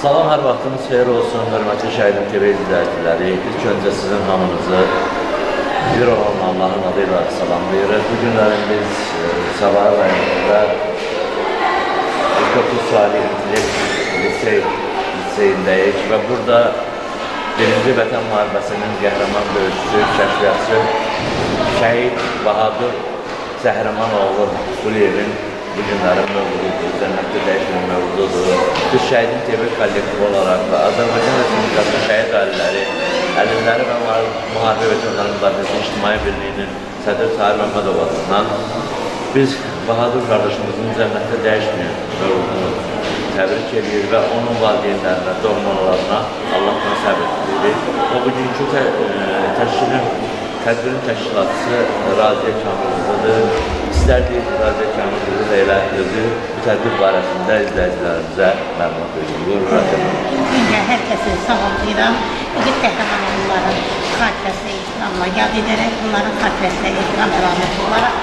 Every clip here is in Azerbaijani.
Salam, hər vaxtınız xeyir olsun, hörmətli Şəhidin TV izləyiciləri. İlk öncə sizin hamınızı bir olan Allahın adıyla salamlayırıq. Bu günlərin biz Sabah rayonunda İlkokul Salih İntellekt liseyindəyik və burada 1-ci Vətən Müharibəsinin qəhrəman döyüşçüsü, kəşfiyyatçı Şəhid Bahadur Zəhrimanoğlu Quliyevin bu günlərin mövzududur, cənnətli dəyişmin mövzududur. Biz Şəhidin TV kollektiv olaraq və Azərbaycan Respublikasının şəhid ailələri, əlilləri və müharibə veteranları müdafiəsi İctimai Birliyinin sədr Tahir Məmmədov adından biz Bahadur qardaşımızın cənnətli dəyişmin mövzudunu təbrik edir və onun valideynlərinə, doğmalarına Allahdan səbir edirik. O bugünkü tədbirin təşkilatçısı Raziyə Kamilqızıdır. İstərdik Raziyə Kamilqızı ilə özü bu tədbir barəsində izləyicilərimizə məlumat verir. Öncə hər kəsi salamlayıram. İgid qəhrəmanların xatirəsi ehtiramla yad edərək, bunların xatirəsinə ehtiram əlaməti olaraq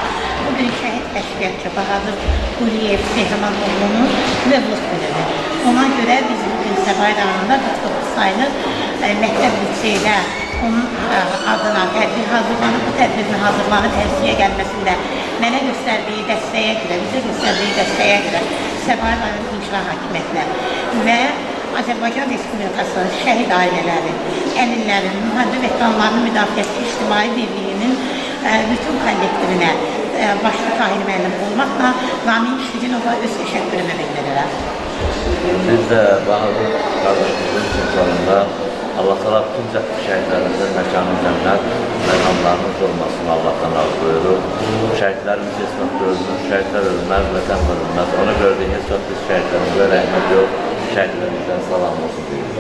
bugün şəhid kəşfiyyatçı Bahadur Quliyev Zəhrimanoğlunun mövlud günüdür. Ona görə biz bugün Səbail rayonunda 49 saylı məktəb liseydə onun adına tədbir hazırlanıb, bu tədbirin hazırlanıb əlsiyə gəlməsində mənə göstərdiyi dəstəyə görə, bizə göstərdiyi dəstəyə görə Səbail rayon İcra Hakimiyyətinə və Azərbaycan Respublikası şəhid ailələri, əlillərin, müharibə veteranlarının müdafiəsi İctimai Birliyinin bütün kollektivinə başlı Tahir müəllim olmaqla Ramin Şirinova öz təşəkkürümü bildirirəm. Biz də Bahadur qardaşımızın timsalında Allah təala bütün şəhidlərimizin məkanı cənnət, məqamlarının olmasını Allahdan arzulayırıq. Şəhidlərimiz heç vaxt ölmür, şəhidlər ölməz, vətən ölməz. Ona görə də heç vaxt biz şəhidlərimizə rəhmət yox, şəhidlərimizdən salam olsun deyirik.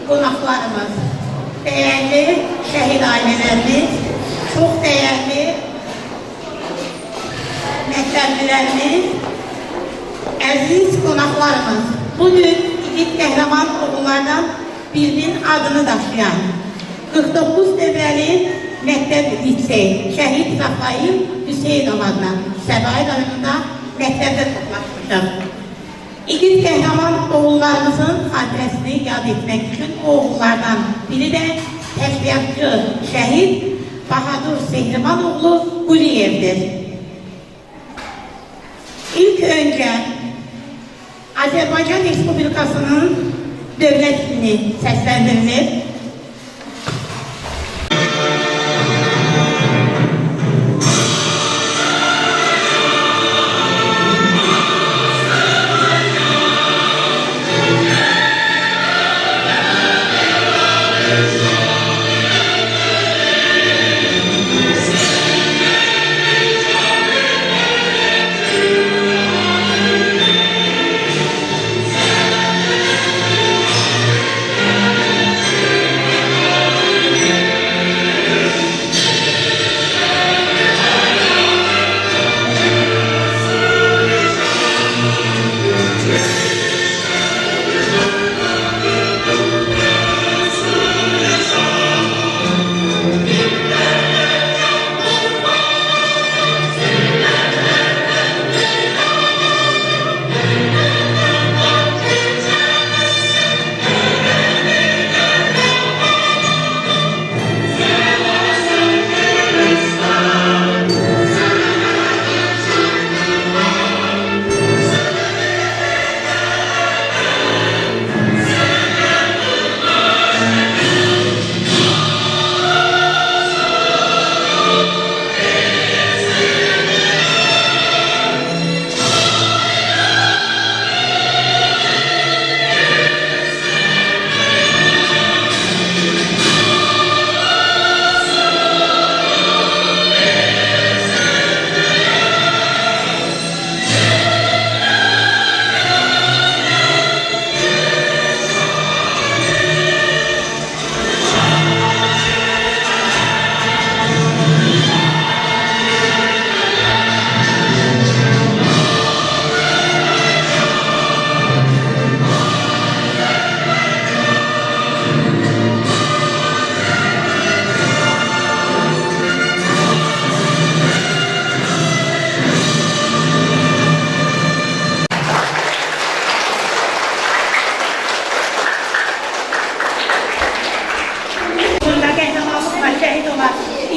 Qonaqlarımız, dəyərli şəhid ailələrimiz, çox dəyərli məktəblilərimiz, əziz qonaqlarımız, bugün igid qəhrəman oğullardan birinin adını daşıyan 49 dövrəli məktəb lisey Şəhid Rafail Hüseynov adına Səbail rayonunda məktəbdə toplaşmışıq. İgid qəhrəman oğullarımızın xatirəsini yad etmək üçün oğullardan biri də kəşfiyyatçı şəhid Bahadur Zəhrimanoğlu Quliyevdir. İlk öncə Azərbaycan Respublikasının dövlət himni səsləndirilir.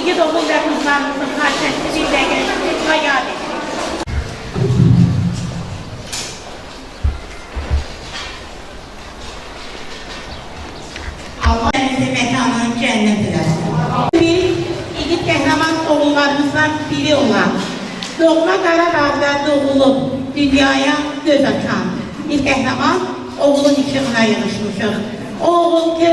İgid oğul ve kızlarımızın karşılaştığı bir dəqiqə yad edilir. Allah sizi mekanın cennet eləsin. Biz İgid qəhrəman oğullarımızdan biri olan, doğma Qarabağda doğulub dünyaya göz açan bir qəhrəman oğulun işığına yığışmışıq. O oğul ki,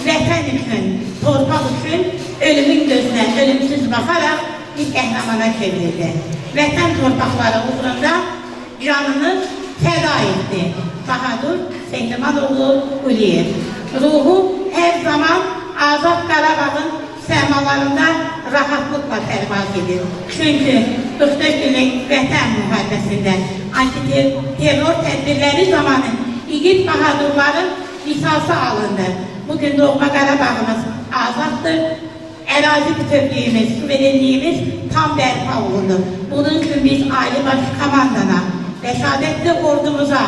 vətən üçün, torpaq üçün ölümün gözünə ölümsüz baxaraq bir qəhrəmana çevrildi. Vətən torpaqları uğrunda canını fəda etdi. Bahadur Seymanoğlu Quliyev. Ruhu hər zaman azad Qarabağın səmalarında rahatlıqla pərvaz edir. Çünki 44 günlük vətən müharibəsində antiterror tədbirləri zamanı İgid bahadurların qisası alındı. Bugün doğma Qarabağımız azaddır. Ərazi bütövlüyümüz, suverenliyimiz tam bərpa olundu. Bunun üçün biz Ali Baş Komandana, rəşadətli ordumuza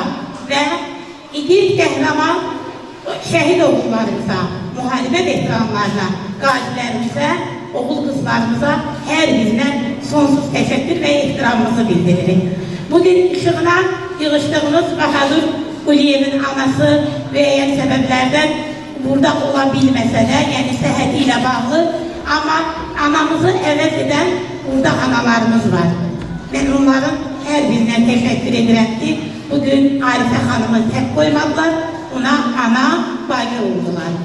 və İgid qəhrəman şəhid oğullarımıza, müharibə veteranlarına, qazilərimizə, oğul qızlarımıza hər birinə sonsuz təşəkkür və ehtiramımızı bildiririk. Bugün işığına yığışdığımız Bahadur Quliyevin anası müəyyən səbəblərdən burada ola bilməsə də, yəni səhhəti ilə bağlı, amma anamızı əvəz edən burada analarımız var. Mən onların hər birinə təşəkkür edirəm ki, bugün Arifə xanımı tək qoymadılar, ona ana, bacı oldular.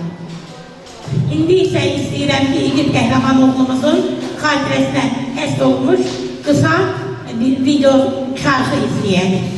İndi isə istəyirəm ki, İgid qəhrəman oğlumuzun xatirəsinə həsr olmuş qısa bir video şarkı izləyək.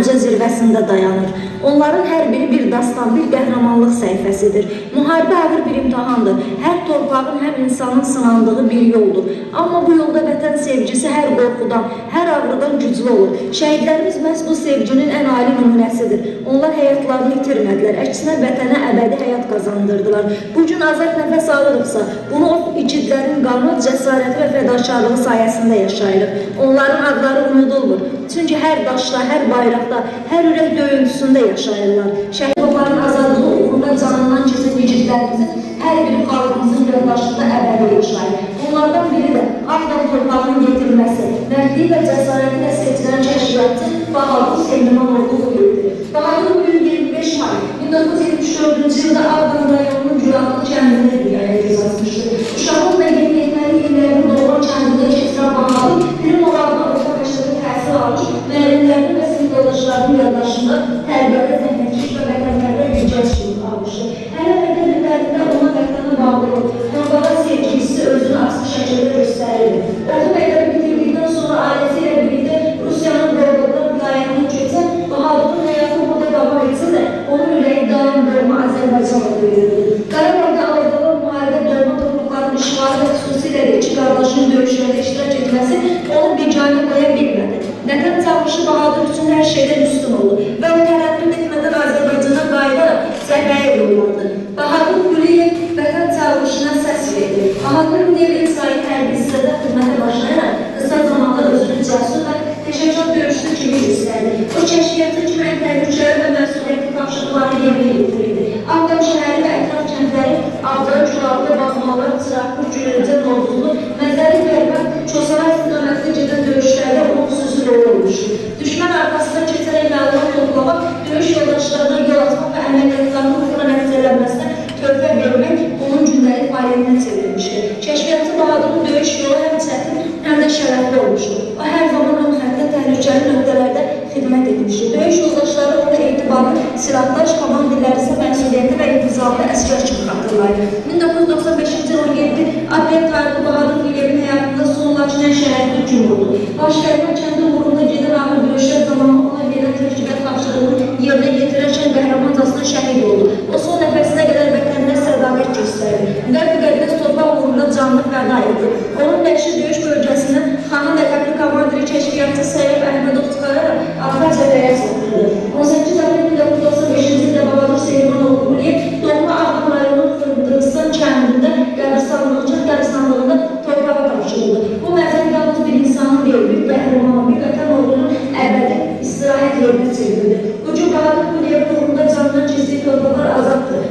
Zirvəsində dayanır. Onların hər biri bir dastan, bir qəhrəmanlıq səhifəsidir. Müharibə ağır bir imtahandır. Hər torpağın, həm insanın sınandığı bir yoldur. Amma bu yolda vətən sevgisi hər qorxudan, hər ağrıdan güclü olur. Şəhidlərimiz məhz bu sevginin ən ali nümunəsidir. Onlar həyatlarını itirmədilər. Əksinə vətənə əbədi həyat qazandırdılar. Bugün azad nəfəs alırıqsa, bunu o igidlərin qanı, cəsarəti və fədakarlığı sayəsində yaşayırıq. Onların adları unudulmur. Çünki hər daşda, hər bayraqda, hər ürək döyüntüsündə yaşayırlar. Şəhid onların azadlığı uğrunda canından keçən igidlərimizin hər biri xalqımızın yoldaşlığında əbədi yaşayır. Bunlardan biri də Ağdam torpağının getirilməsi, mərdliyi və cəsarəti ilə seçilən kəşfiyyatçı Bahadur Seymanoğlu Qulievdir. Bahadur bugün 25 may 1974-cü ildə Ağdam rayonunun Güranlı kəndində dünyaya göz açmışdır. Uşaqlıq və yeniyetməli illərinin doğan kəndində keçirən Bahadur, bilim olarına orta məşqədə təhsil almış, müəllimlərinin və sinif yoldaşlarının yoldaşında tərbiyədə zəhmətkeş və vətənpərvər bir gənclik almışdır. Hələ vətənlərində ona vətənə bağlılıq, torpağa sevgisi özünü asılı şəkildə göstərirdi. Orta məktəbi bitirdikdən sonra ailesi ilə birlikdə Rusiyanın Volqoqdan vilayətini keçən Bahadurun həyatı burada davam etsə də, onun ürəyi daim doğma Azərbaycanla duyurdu. Qarabağda aldığı müharibə doğma toplulukların işğalı və xüsusilə də iki qardaşının döyüşlərdə iştirak etməsi onu biganə qoya bilmədi. Vətən çağırışı Bahadur üçün hər şeydən üstün oldu və o tərəddüd etmədən Azərbaycana qayıdaraq zəhməyə yollandı. Bahadur Quliyev vətən çağırışına səs verdi. Bahadur Quliyev İsrail hərbi hissədə xidmətə başlayaraq qısa zamanda özünü cəsur və peşəkar döyüşçü kimi göstərdi. O kəşfiyyatçı kimi təhlükəli və məsuliyyətli tapşırıqları yerinə yetirirdi. Ağdam şəhəri və ətraf kəndləri Ağdam, Şuraqlı, Bağmalar, Çıraqlı, Gürülcə, Nolduzlu, Məzəri Qəribə, Çosaray istiqamətli gedən döyüşlərdə onun xüsusi rol olmuşdur. Düşmən arxasından keçərək məlumat toplamaq, döyüş yoldaşlarına yol atmaq və əməliyyatlarının uğruna nəticələnməsinə töhfə vermək onun gündəlik fəaliyyətinə çevrilmişdir. Kəşfiyyatçı Bahadurun döyüş yolu həm çətin, həm də şərəfli olmuşdur. O hər zaman ön xəttə təhlükəli nöqtələrdə xidmət etmişdir. Döyüş yoldaşları ona etibarlı, silahdaş, komandirləri isə məsuliyyətli və intizamlı əsgər kimi xatırlayır. 1995-ci il 17 aprel tarixli Bahadur Quliyevin həyatında sonlaşan şərəfli gün oldu. Başqarma kəndi uğrunda gedən ağır döyüşlər zamanı ona verilən təcrübə tapşırığını yerinə yetirərkən qəhrəmancasına şəhid oldu. O son nəfəsinə qədər vətəninə sədaqət göstərdi və müqəddəs torpaq uğrunda canını fəda etdi. Onun vəhşi döyüş bölgəsindən xanın ləqəbli komandiri kəşfiyyatçı Səyyid Əhmədov çıxararaq arxa cəbhəyə çatdırdı. 18 aprel 1995-ci ildə Bahadur Seymanoğlu Quliyev doğma Ağdam rayonunun Fırdıqistan kəndində qəbristanlığında torpağa tapşırıldı. Bu məzən yalnız bir insanın deyil, bir qəhrəmanın, bir vətən oğlunun əbədi istirahət yerinə çevrildi. Bugün Bahadur Quliyevin uğrunda canından keçdiyi torpaqlar azaddır.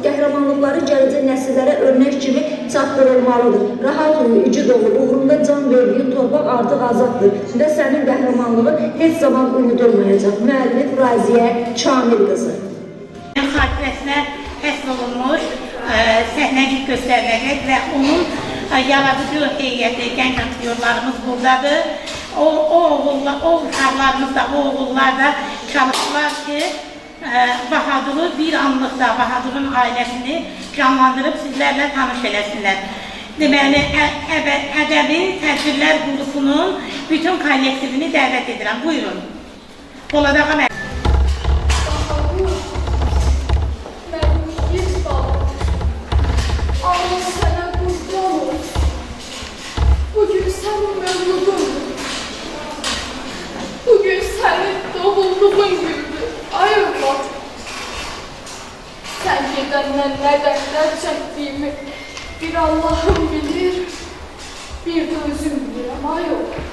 qəhrəmanlıqları gələcək nəsillərə örnək kimi çatdırılmalıdır. Rahat uyu, igid ol, uğrunda can verdiyin torpaq artıq azaddır və sənin qəhrəmanlığın heç zaman unudulmayacaq. Müəllif Raziyə Kamil qızı. Xatirəsinə həsr olunmuş səhnəcik göstəriləcək və onun yaradıcı heyəti, gənc aktyorlarımız buradadır. O uşaqlarımız da, o oğullar da çalışırlar ki, Bahaduru bir anlıqda, Bahadurun ailəsini canlandırıb sizlərlə tanış eləsinlər. Deməli, Ədəbi Tədbirlər Qrupunun bütün kollektivini dəvət edirəm. Buyurun. Polad ağa mən. Allah sənə qurban olsun. Bugün sənin mövludundur. Bugün sənin doğulduğun gündür. Ay övlad. Sən gedəndən nə dərdlər çəkdiyimi bir Allahım bilir, bir də özüm bilirəm. Ay övlad.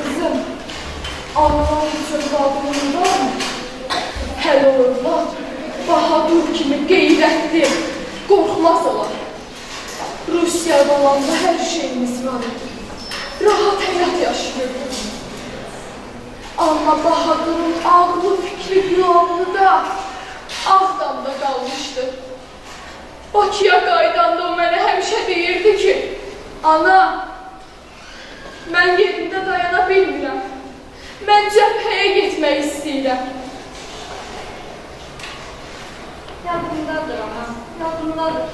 Kızım, Allah'ın söz aldığında mı? Hələ orada Bahadur kimi qeyrətli, qorxmaz olar. Rusiyada olanda hər şeyimiz var idi. Rahat həyat yaşayırdı. Amma Bahadurun ağlı, fikri, gülavlı da Ağdamda qalmışdı. Bakıya qaydanda o mənə həmişə deyirdi ki, ana, mən yerimdə dayana bilmirəm. Mən cəbhəyə getmək istəyirəm. Yadımdadır ana, yadımdadır.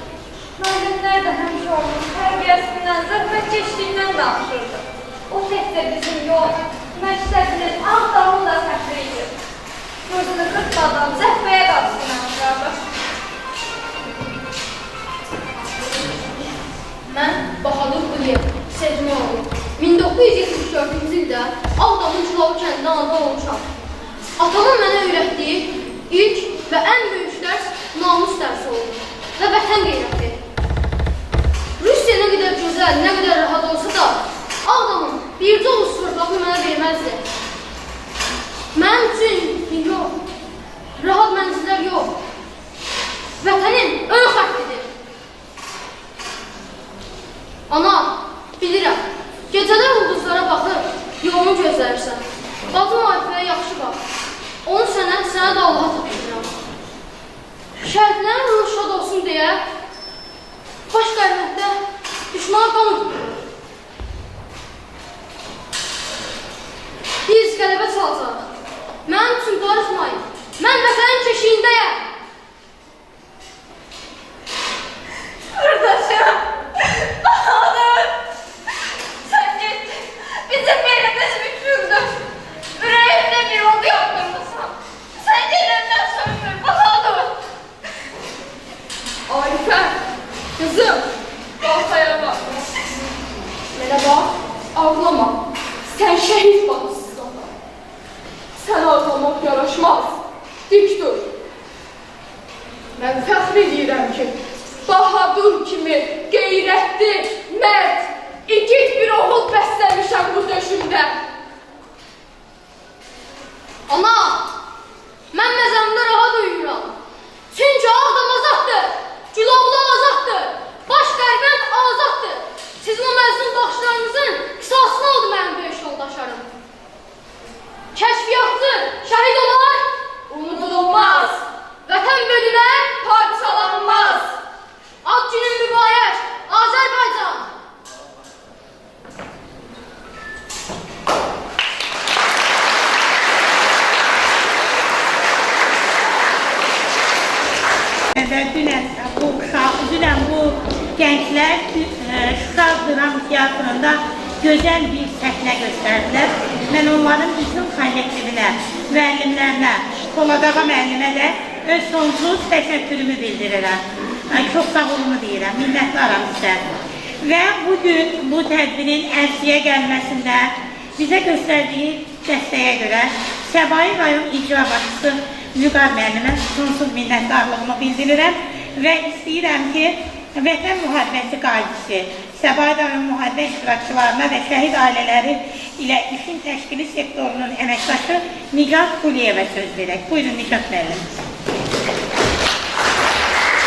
Müəllimlər də həmişə onun tərbiyəsindən, zəhmət keçdiyindən danışırdı. O təkcə bizim yox, məktəbinin, Ağdamın da səfri idi. Gözünü qırpmadan cəbhəyə qalsın qardaş. Mən Bahadur Quliyev, Sezmi oğlu. 1974-cü ildə Ağdamın Cülav kəndində anadan olmuşam. Atamın mənə öyrətdiyi ilk və ən böyük dərs namus dərsi oldu və vətən qeyrəti. Rusiya nə qədər gözəl, nə qədər rahat olsa da, Ağdamın bircə ulus torpağı mənə verməzdi. Mənim üçün yox, rahat mənzillər yox, vətənin ön xəttidir. Ana, bilirəm, gecələr ulduzlara baxıb yolunu gözlərirsən. Bacım Arifəyə yaxşı bax. Onu sənə də Allaha tapşırıram. Şəhidlərin ruhu şad olsun deyə baş qərmətdə düşmana qan uğurur. Biz qələbə çalacaq. Mənim üçün darıxmayın. Mən vətənin keşiyindəyəm. Qardaşım, Bahadur, sən getdin. Bizim yerimiz bütündür. Ürəyimdə bir oldu yaptırmışsan. Sən gedəndən söndür, Bahadur. Arifə, kızım, baltaya bak. Mənə bax, ağlama. Sən şəhid bacısısan. Sən ağlamaq yaraşmaz. Dik dur. Mən fəxr edirəm ki, Bahadur kimi qeyrətli, mərd, igid bir oğul bəsləmişəm bu döşümdə. Ana, mən məzəmdə rahat uyuyuram. Çünki Ağdam azaddır, Gülavlı azaddır, baş qərbənd azaddır. Sizin o məzlum baxışlarınızın qisasını oldu mənim böyük yoldaşlarım. Kəşfiyyatçı şəhid olar, unudulmaz. Vətən bölünər, parçalanmaz. Ad günün mübarək, Azərbaycan. Dünən bu gənclər Şuşa Dram Teatrında gözəl bir səhnə göstərdilər. Mən onların bütün kollektivinə, müəllimlərinə, Polad ağa müəllimə də öz sonsuz təşəkkürümü bildirirəm. Çox sağ olunu deyirəm, minnətlərim sizə. Və bugün bu tədbirin ərsiyə gəlməsində bizə göstərdiyi dəstəyə görə Səbail rayon icra başçısı Vüqar müəllimə sonsuz minnətdarlığımı bildirirəm və istəyirəm ki, Vətən müharibəsi qazisi, Səbail rayon müharibə iştirakçılarına və şəhid ailələri ilə işin təşkili sektorunun əməkdaşı Nicat Quliyevə söz verək. Buyurun Nicat müəllim.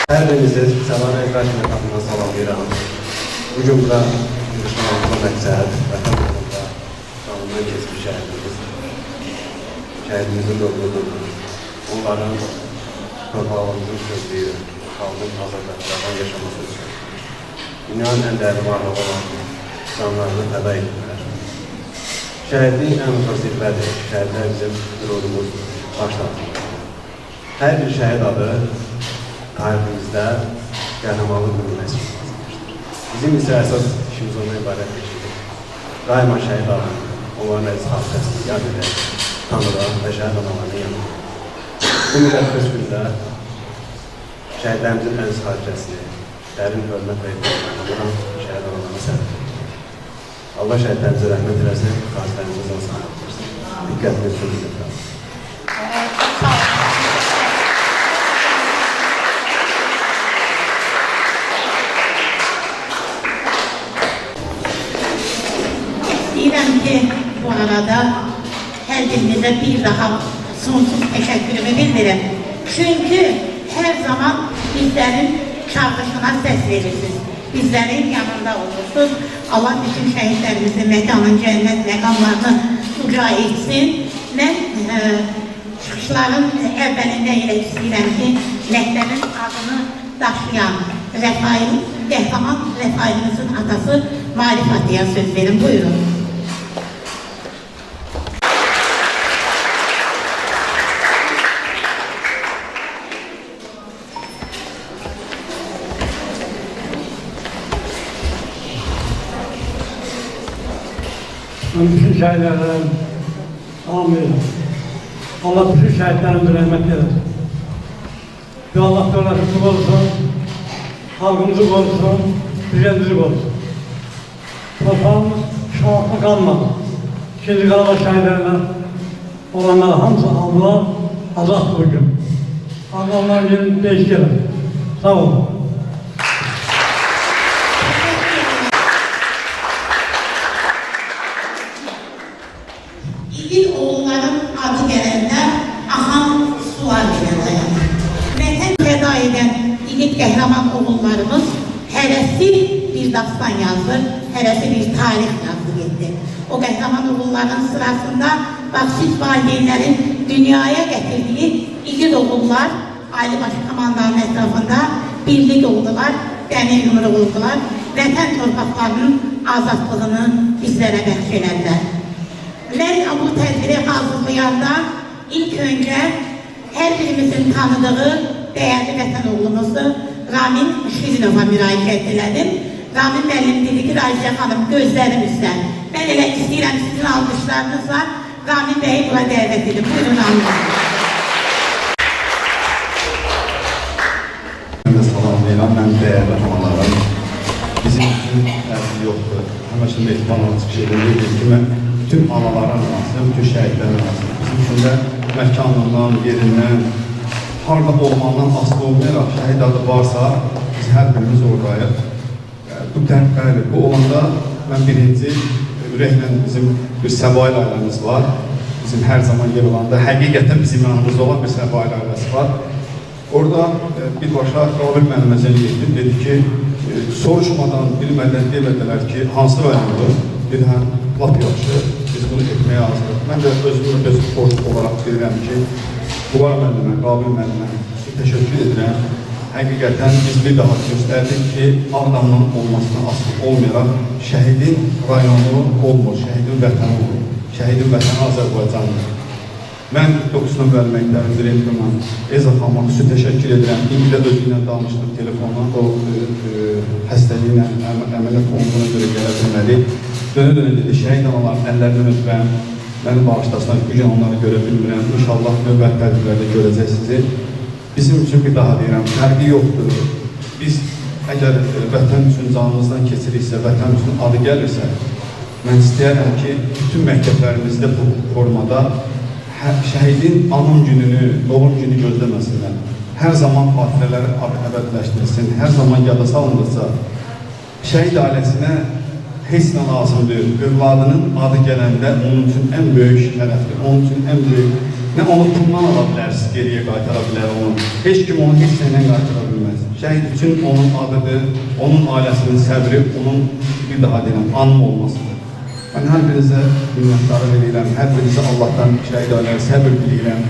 Hər birinizi Səbail rayon məqamından salamlayıram. Bugün burada görüşməyimizin məqsəd vətən uğrunda canından keçmiş şəhidimizin doğrudur. Onların torpağımızın sözlüyü, xalqın azadlıqlardan yaşaması üçün dünyanın ən dəyərli varlığı olan canlarını fəda etdilər. Şəhidlik ən uca zirvədir. Şəhidlər bizim qürurumuz, başlanır. Hər bir şəhid adı tariximizdə qəhrəmanlıq nümunəsi yazılmışdır. Bizim isə əsas işimiz ondan ibarətdir ki, daima şəhid adı, onların əziz xatirəsini yad edək, tanıdan və şəhid analarını yanır. Bu müqəddəs gündə şəhidlərimizin əziz xatirəsini dərin hörmət və etibarlarına şəhid analarına sərf edir. Allah şəhidlərimizə rəhmət eləsin, xatirələrimizi zansın yaptırsın. Diqqətiniz üçün edirəm. İstəyirəm ki, bu arada hər birinizə bir daha sonsuz təşəkkürümü bildirim. Çünki hər zaman bizlərin çağrışına səs verirsiniz. Bizlərin yanında olursunuz. Allah bütün şəhidlərimizin məkanın cənnət məqamlarını uca etsin. Mən çıxışların əvvəlində elə istəyirəm ki, məktəbin adını daşıyan qəhrəman Rəfailimizin atası Marif Atıya söz verin. Buyurun. Ben bütün şehitlerden salamlayırım. Allah bütün şehitlerimize rahmet eylesin. Ve Allah devletimizi korusun, halkımızı korusun, düzenimizi korusun. Torpağımız şahaplı kalmadı. Şimdi Karabağ şehitlerine olanlar hamısı aldılar, azat bugün. Allah onların yerini değiştirir. Sağ olun. İgid oğulların adı gələndə axan sular belə dayanır. Vətən fəda edən igid qəhrəman oğullarımız hərəsi bir dastan yazır, hərəsi bir tarix yazdı getdi. O qəhrəman oğulların sırasında bax siz valideynlərin dünyaya gətirdiyi igid oğullar Ali Baş Komandanın ətrafında birlik oldular, dəmir yumruq oldular, vətən torpaqlarının azadlığını bizlərə bəxş elədilər. Mən bu tədbiri hazırlayanda ilk öncə hər birimizin tanıdığı dəyərli vətən oğlumuzu Ramin Şirinova müraciət elədim. Ramin müəllim dedi ki, Rajə xanım gözlərimizdə. Mən elə istəyirəm sizin alqışlarınızla Ramin bəyi bura dəvət edin. Buyurun Ramin. Mən də salamlayıram, mən dəyərli analarım. Bizim üçün tərsi yoxdur. Həməşin Mehman olan çıxış edir ki, mən bütün anaların arasında, bütün şəhidlərin arasında. Bizim üçün də məkanından, yerindən, harada olmandan asılı olmayaraq şəhid adı varsa, biz hər birimiz oradayıq. Bu bəli, bu olanda mən birinci ürəklə bizim bir Səbail ailəmiz var. Bizim hər zaman yer olanda həqiqətən bizim yanımızda olan bir Səbail ailəsi var. Orada birbaşa Qabil müəllimə zəng etdim, dedi ki, soruşmadan, bilmədən demədilər ki, hansı rayondur? Dedi, hə, lap yaxşı, biz bunu etməyə hazırıq. Mən də özümü borc olaraq bilirəm ki, Quvar müəllimə, Qabil müəllimə təşəkkür edirəm. Həqiqətən biz bir daha göstərdik ki, Ağdamdan olmasına asılı olmayaraq şəhidin rayonu olmur, şəhidin vətəni olur. Şəhidin vətəni Azərbaycandır. Mən 9 nömrəli məktəbin direktoruna Ezra xanıma xüsusi təşəkkür edirəm. İndi də özü ilə danışdım telefonla, o xəstəliyinə əməliyyat olduğuna görə gələ bilmədi. Dönə-dönə dedi, şəhid analarının əllərindən öpürəm, məni bağışlasınlar, bu gün onları görə bilmirəm. İnşallah növbət tədbirlərdə görəcəksiniz. Bizim üçün bir daha deyirəm, fərqi yoxdur. Biz əgər vətən üçün canımızdan keçiriksə, vətən üçün adı gəlirsə, mən istəyərəm ki, bütün məktəblərimizdə bu formada şəhidin anım gününü, doğum günü gözləməsinlər. Hər zaman xatirələri əbədiləşdirsin, hər zaman yada salınırsa, şəhid ailəsinə heç nə lazımdır. Övladının adı gələndə onun üçün ən böyük şərəfdir, onun üçün ən böyük. Nə onu puldan ala bilərsiniz, geriyə qaytara bilər onu. Heç kim onu heç nəylə qaytara bilməz. Şəhid üçün onun adıdır, onun ailəsinin səbri, onun bir daha deyiləm, anım olmasıdır. Mən hər birinizə minnətdarı verirəm, hər birinizə Allahdan şəhid ailəyə səbir diləyirəm.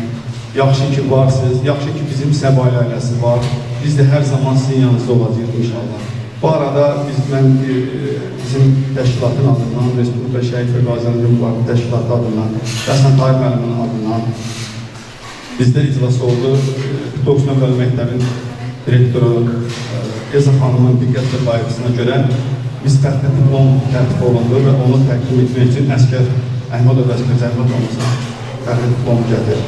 Yaxşı ki varsınız, yaxşı ki bizim Səba ailəsi var. Biz də hər zaman sizin yanınızda olacağıq inşallah. Bu arada mən bizim təşkilatın adından, Respublika Şəhid və Qazilərin Hüquqları Təşkilatı adından, Həsən Tayyip müəllimin adından bizdə iclas oldu. 9 nömrəli məktəbin direktoru Eza xanımın diqqət və qayğısına görə biz fərqli diplom tərtib olundu və onu təqdim etmək üçün Əskər Əhmədov Əskər Zəhmət olmasa fərqli diplom gətir.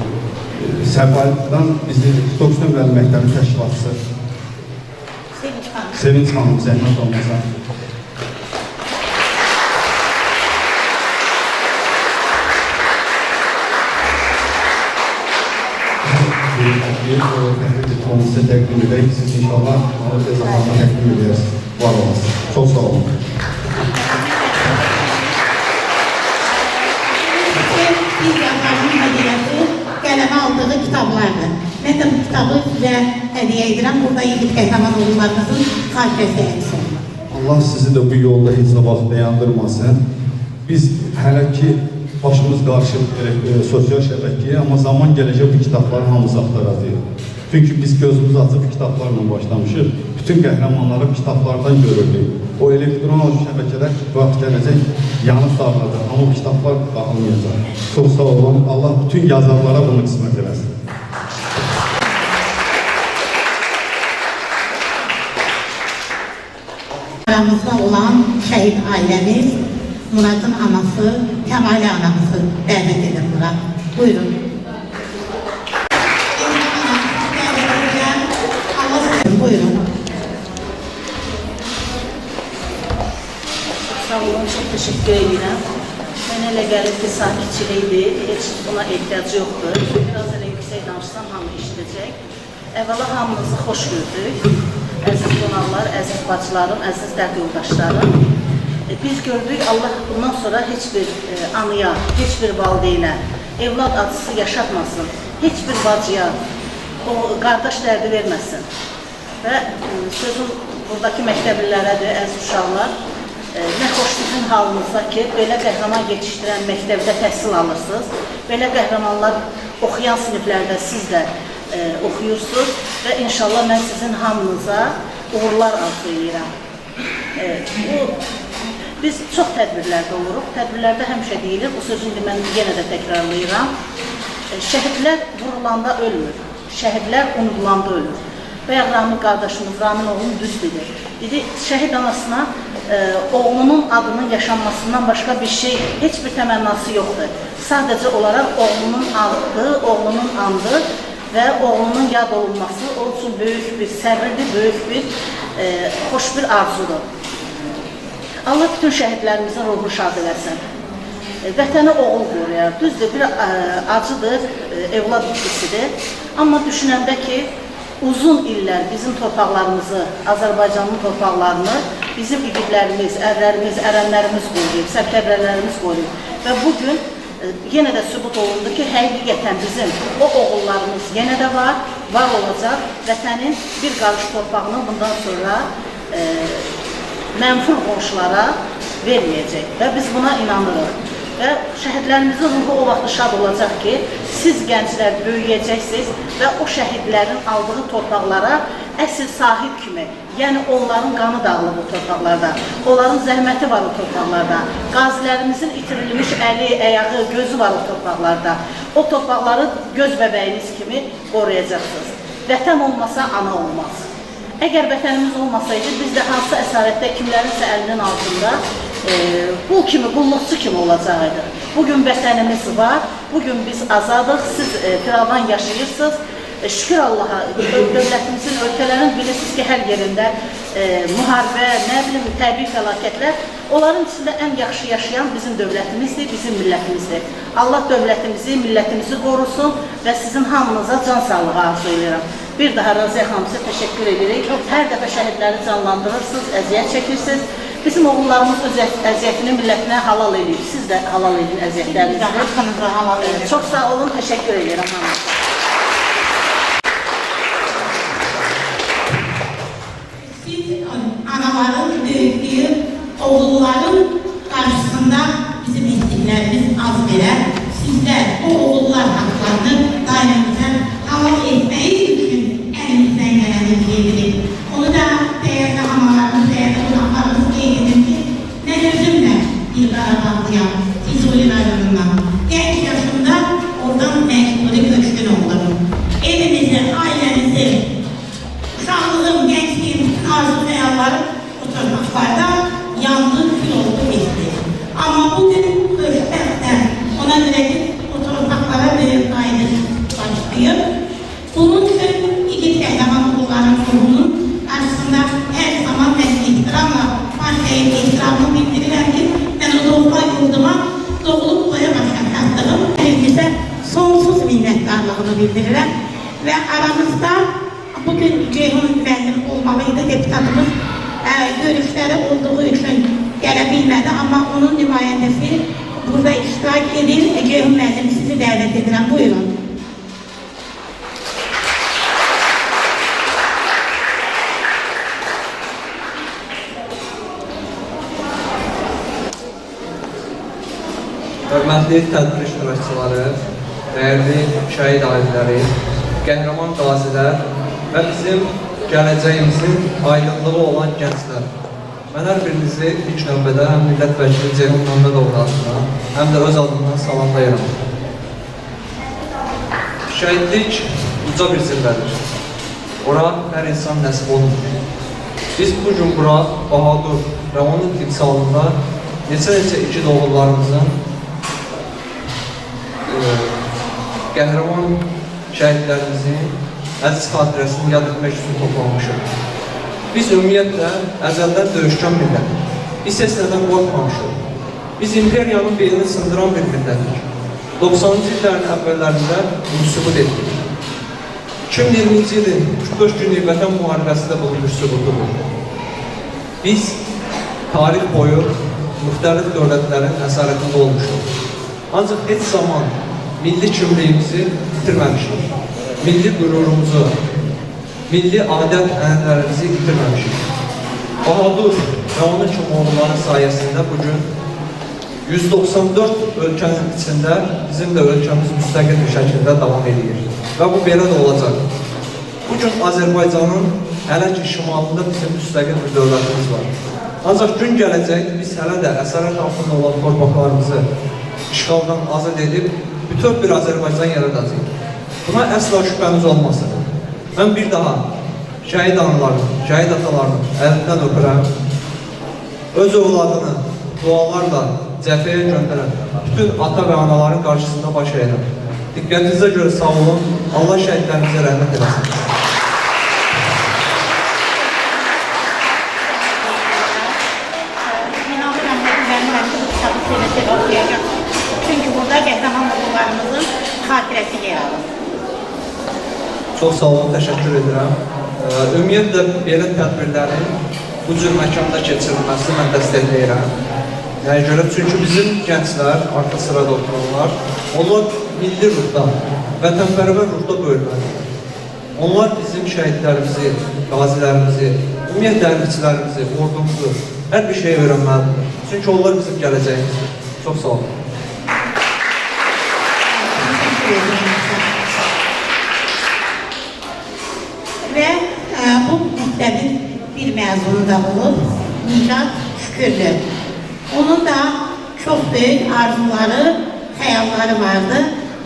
Səbadan bizi 9 nömrəli məktəbin təşkilatçısı Sevinç xanım zəhmət olmasa. Bir diplomu sizə təqdim edək. Siz inşallah Eza xanıma təqdim edərsiniz. Var olasınız. Çox sağ olun. Biz yazarının hədiyəsi qələmə aldığı kitablardır. Mən də bu kitabı sizə hədiyyə edirəm. Burada yiğit qəhrəman oğullarımızın xatirəsi əks olunur. Allah sizi də bu yolda heç vaxt dayandırmasın. Biz hələ ki başımız qarışıb sosial şəbəkəyə, amma zaman gələcək bu kitabların hamısı axtaracağıq. Çünki biz gözümüz açıb kitablarla başlamışıq. Bütün qəhrəmanları kitablardan görürdük. O elektron şəbəkələr vaxt gələcək yanıb dağılacaq, amma bu kitablar dağılmayacaq. Çox sağ olun. Allah bütün yazarlara bunu qismət eləsin. Aramızda olan şəhid ailəmiz, Muradın anası, Kəmali anamızı dəvət edir Murad. Buyurun. Buyurun. Sağ olun, çok teşekkür ederim. Mənə elə gəlir ki, sakitçilikdir, heç buna ehtiyac yoxdur. Biraz elə yüksək danışsam, hamı işləyəcək. Əvvəla hamınızı xoş gördük. Əziz qonaqlar, əziz bacılarım, əziz dərd yoldaşlarım. Biz gördük, Allah bundan sonra heç bir anıya, heç bir valideynə, evlad acısı yaşatmasın. Heç bir bacıya o qardaş dərdi verməsin. Və sözüm buradakı məktəblilərədir, əziz uşaqlar. Nə xoş sizin halınızda ki, belə qəhrəman yetişdirən məktəbdə təhsil alırsınız. Belə qəhrəmanlar oxuyan siniflərdə siz də oxuyursunuz və inşallah mən sizin hamınıza uğurlar arzu edirəm. Biz çox tədbirlərdə oluruq. Tədbirlərdə həmişə deyilir, bu sözü mən yenə də təkrarlayıram. Şəhidlər vurulanda ölmür, şəhidlər unudulanda ölür. Bayaq Ramin qardaşımız, Ramin oğlum düz dedi. Dedi, şəhid anasına oğlunun adının yaşanmasından başqa bir şey, heç bir təmənnası yoxdur. Sadəcə olaraq oğlunun adı, oğlunun andı və oğlunun yad olunması o üçün böyük bir səbirdir, böyük bir, xoş bir arzudur. Allah bütün şəhidlərimizin ruhu şad eləsin. Vətəni oğul qoruyar. Düzdür, bir acıdır, evlad itkisidir. Amma düşünəndə ki, uzun illər bizim torpaqlarımızı, Azərbaycanın torpaqlarını bizim igidlərimiz, ərlərimiz, ərənlərimiz qoruyub, sərkərdələrimiz qoruyub. Və bugün yenə də sübut olundu ki, həqiqətən bizim o oğullarımız yenə də var olacaq. Vətənin bir qarış torpağını bundan sonra mənfur qonşulara verməyəcək və biz buna inanırıq. Və şəhidlərimizin ruhu o vaxt şad olacaq ki, siz gənclər böyüyəcəksiniz və o şəhidlərin aldığı torpaqlara əsl sahib kimi, yəni onların qanı dağılıb o torpaqlarda, onların zəhməti var o torpaqlarda, qazilərimizin itirilmiş əli, əyağı, gözü var o torpaqlarda. O torpaqları göz bəbəyiniz kimi qoruyacaqsınız. Vətən olmasa ana olmaz. Əgər vətənimiz olmasaydı, biz də hansı əsarətdə kimlərinsə əlinin altında qul kimi, qulluqçu kimi olacaqdı. Bugün vətənimiz var, bugün biz azadıq, siz firavan yaşayırsınız Şükür Allah'a, dövlətimizin, ölkələrin bilirsiniz ki, hər yerində müharibə, nə bilim, təbii fəlakətlər, onların içində ən yaxşı yaşayan bizim dövlətimizdir, bizim millətimizdir. Allah dövlətimizi, millətimizi qorusun və sizin hamınıza can sağlığı arzu edirəm. Bir daha Raziyə xanım sizə təşəkkür edirik. Hər dəfə şəhidləri canlandırırsınız, əziyyət çəkirsiniz. Bizim oğullarımız öz əziyyətini millətinə halal edir. Siz də halal edin əziyyətlərinizi. Haqqınızı halal edin. Çox sağ olun, təşəkkür edirəm hamınıza. Siz anaların büyüklüğü, oğulların karşısında bizim ettiklerimiz az gelir. Sizler o oğullar haklarını dairemize halal etmeyi için elimizden geleni diyebilirim. Onu da değerli analarımız, değerli uzaklarımız diyebilirim ki ne gözümle bir Qarabağlıyam, Füzuli rayonundan. Genç yaşımda oradan mecburi köçkün oldum. Evimizi, ailemizi, uşaqlığım, gençliğim, arzu hayallarım o torpaqlarda yandı, kül oldu, bitti. Ama bugün hoşbəxtdən ona göre ki o torpaqlara büyük qayıdış başlayıb. Bunun için iki qəhrəman oğulların ruhunun karşısında her zaman ben ihtiramla, partiyaya ihtiramı bildirirəm ki, ben o doğma yurduma doğulup boya başa kattığım evimize sonsuz minnettarlığını bildirirəm. Ve aramızda bugün Ceyhun müəllim olmalıydı, deputatımız görüşleri olduğu için gelebilmedi ama onun nümayəndəsi burada iştirak edin. Ceyhun müəllim sizi dəvət edirəm, buyurun. Hörmətli tədbir iştirakçıları, dəyərli şəhid ailələri, qəhrəman qazilər və bizim gələcəyimizin aydınlığı olan gənclər. Mən hər birinizi ilk növbədə həm millət vəkili Ceyhun Məmmədov adına, həm də öz adından salamlayıram. Şəhidlik uca bir zirvədir. Ora hər insan nəsib olunur. Biz bu gün bura Bahadur və onun timsalında neçə igid oğullarımızın qəhrəman şəhidlərimizin əziz xatirəsini yad etmək üçün toplanmışıq. Biz ümumiyyətlə əzəldən döyüşkən millətik. Biz heç nədən qorxmamışıq. Biz imperiyanın belini sındıran bir millətik. 90-cı illərin əvvəllərində bunu sübut etdik. 2020-ci ilin 45 günlük vətən müharibəsi də bunun bir sübutudur. Biz tarix boyu müxtəlif dövlətlərin əsarətində olmuşuq. Ancaq heç zaman milli kimliyimizi itirməmişik. Milli qürurumuzu, milli adət-ənənələrimizi itirməmişik. Bahadur və onun kimi oğulların sayəsində bugün 194 ölkənin içində bizim də ölkəmiz müstəqil bir şəkildə davam edir. Və bu belə də olacaq. Bugün Azərbaycanın hələ ki şimalında bizim müstəqil bir dövlətimiz var. Ancaq gün gələcək, biz hələ də əsarət altında olan torpaqlarımızı işğaldan azad edib, bütöv bir Azərbaycan yaradacaq. Buna əsla şübhəniz olmasın. Mən bir daha şəhid analarını, şəhid atalarını əlindən öpürəm. Öz övladını dualarla cəbhəyə göndərən bütün ata və anaların qarşısında baş əyirəm. Diqqətinizə görə sağ olun. Allah şəhidlərimizə rəhmət eləsin. Çünkü burada qəhrəman oğullarımızın xatirəsi yer alır. Çox sağ olun, təşəkkür edirəm. Ümumiyyətlə, belə tədbirlərin bu cür məkanda keçirilməsini mən dəstəkləyirəm. Nəyə görə? Çünki bizim gənclər, arxa sırada oturanlar, onlar milli ruhda, vətənpərvər ruhda böyürməlidir. Onlar bizim şəhidlərimizi, qazilərimizi, ümumiyyətlə hərbiçilərimizi, ordumuzu, hər bir şeyi öyrənməlidir. Çünki onlar bizim gələcəyimizdir. Çox sağ olun. Ve bu mektebin bir mezunu da olup Nicat Şükürlü. Onun da çok büyük arzuları, hayalleri vardı.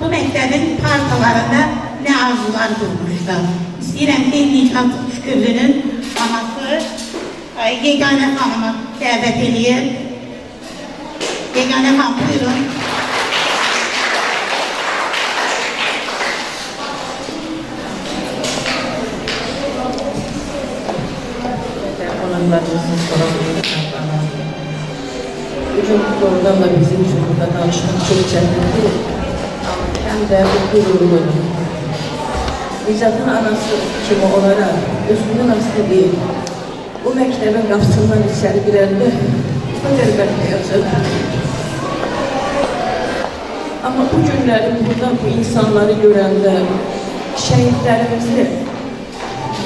Bu mektebin partalarında ne arzular kurmuştu. İstəyirəm ki, Nicat Şükürlü'nün anası Yegane Hanım'ı davet edeyim. Yegane Hanım, buyurun. insanlarımızın sorumluluğunu katlanmalı. Bugün doğrudan da bizim için burada danışmak çok çətindir. Hem de gururlu. Nicat'ın anası kimi olarak özünün aslı değil. Bu məktəbin qapısından içeri girəndə bu qəlbətlə yaşadı. Ama bu günləri burada bu insanları görəndə, şəhidlərimizi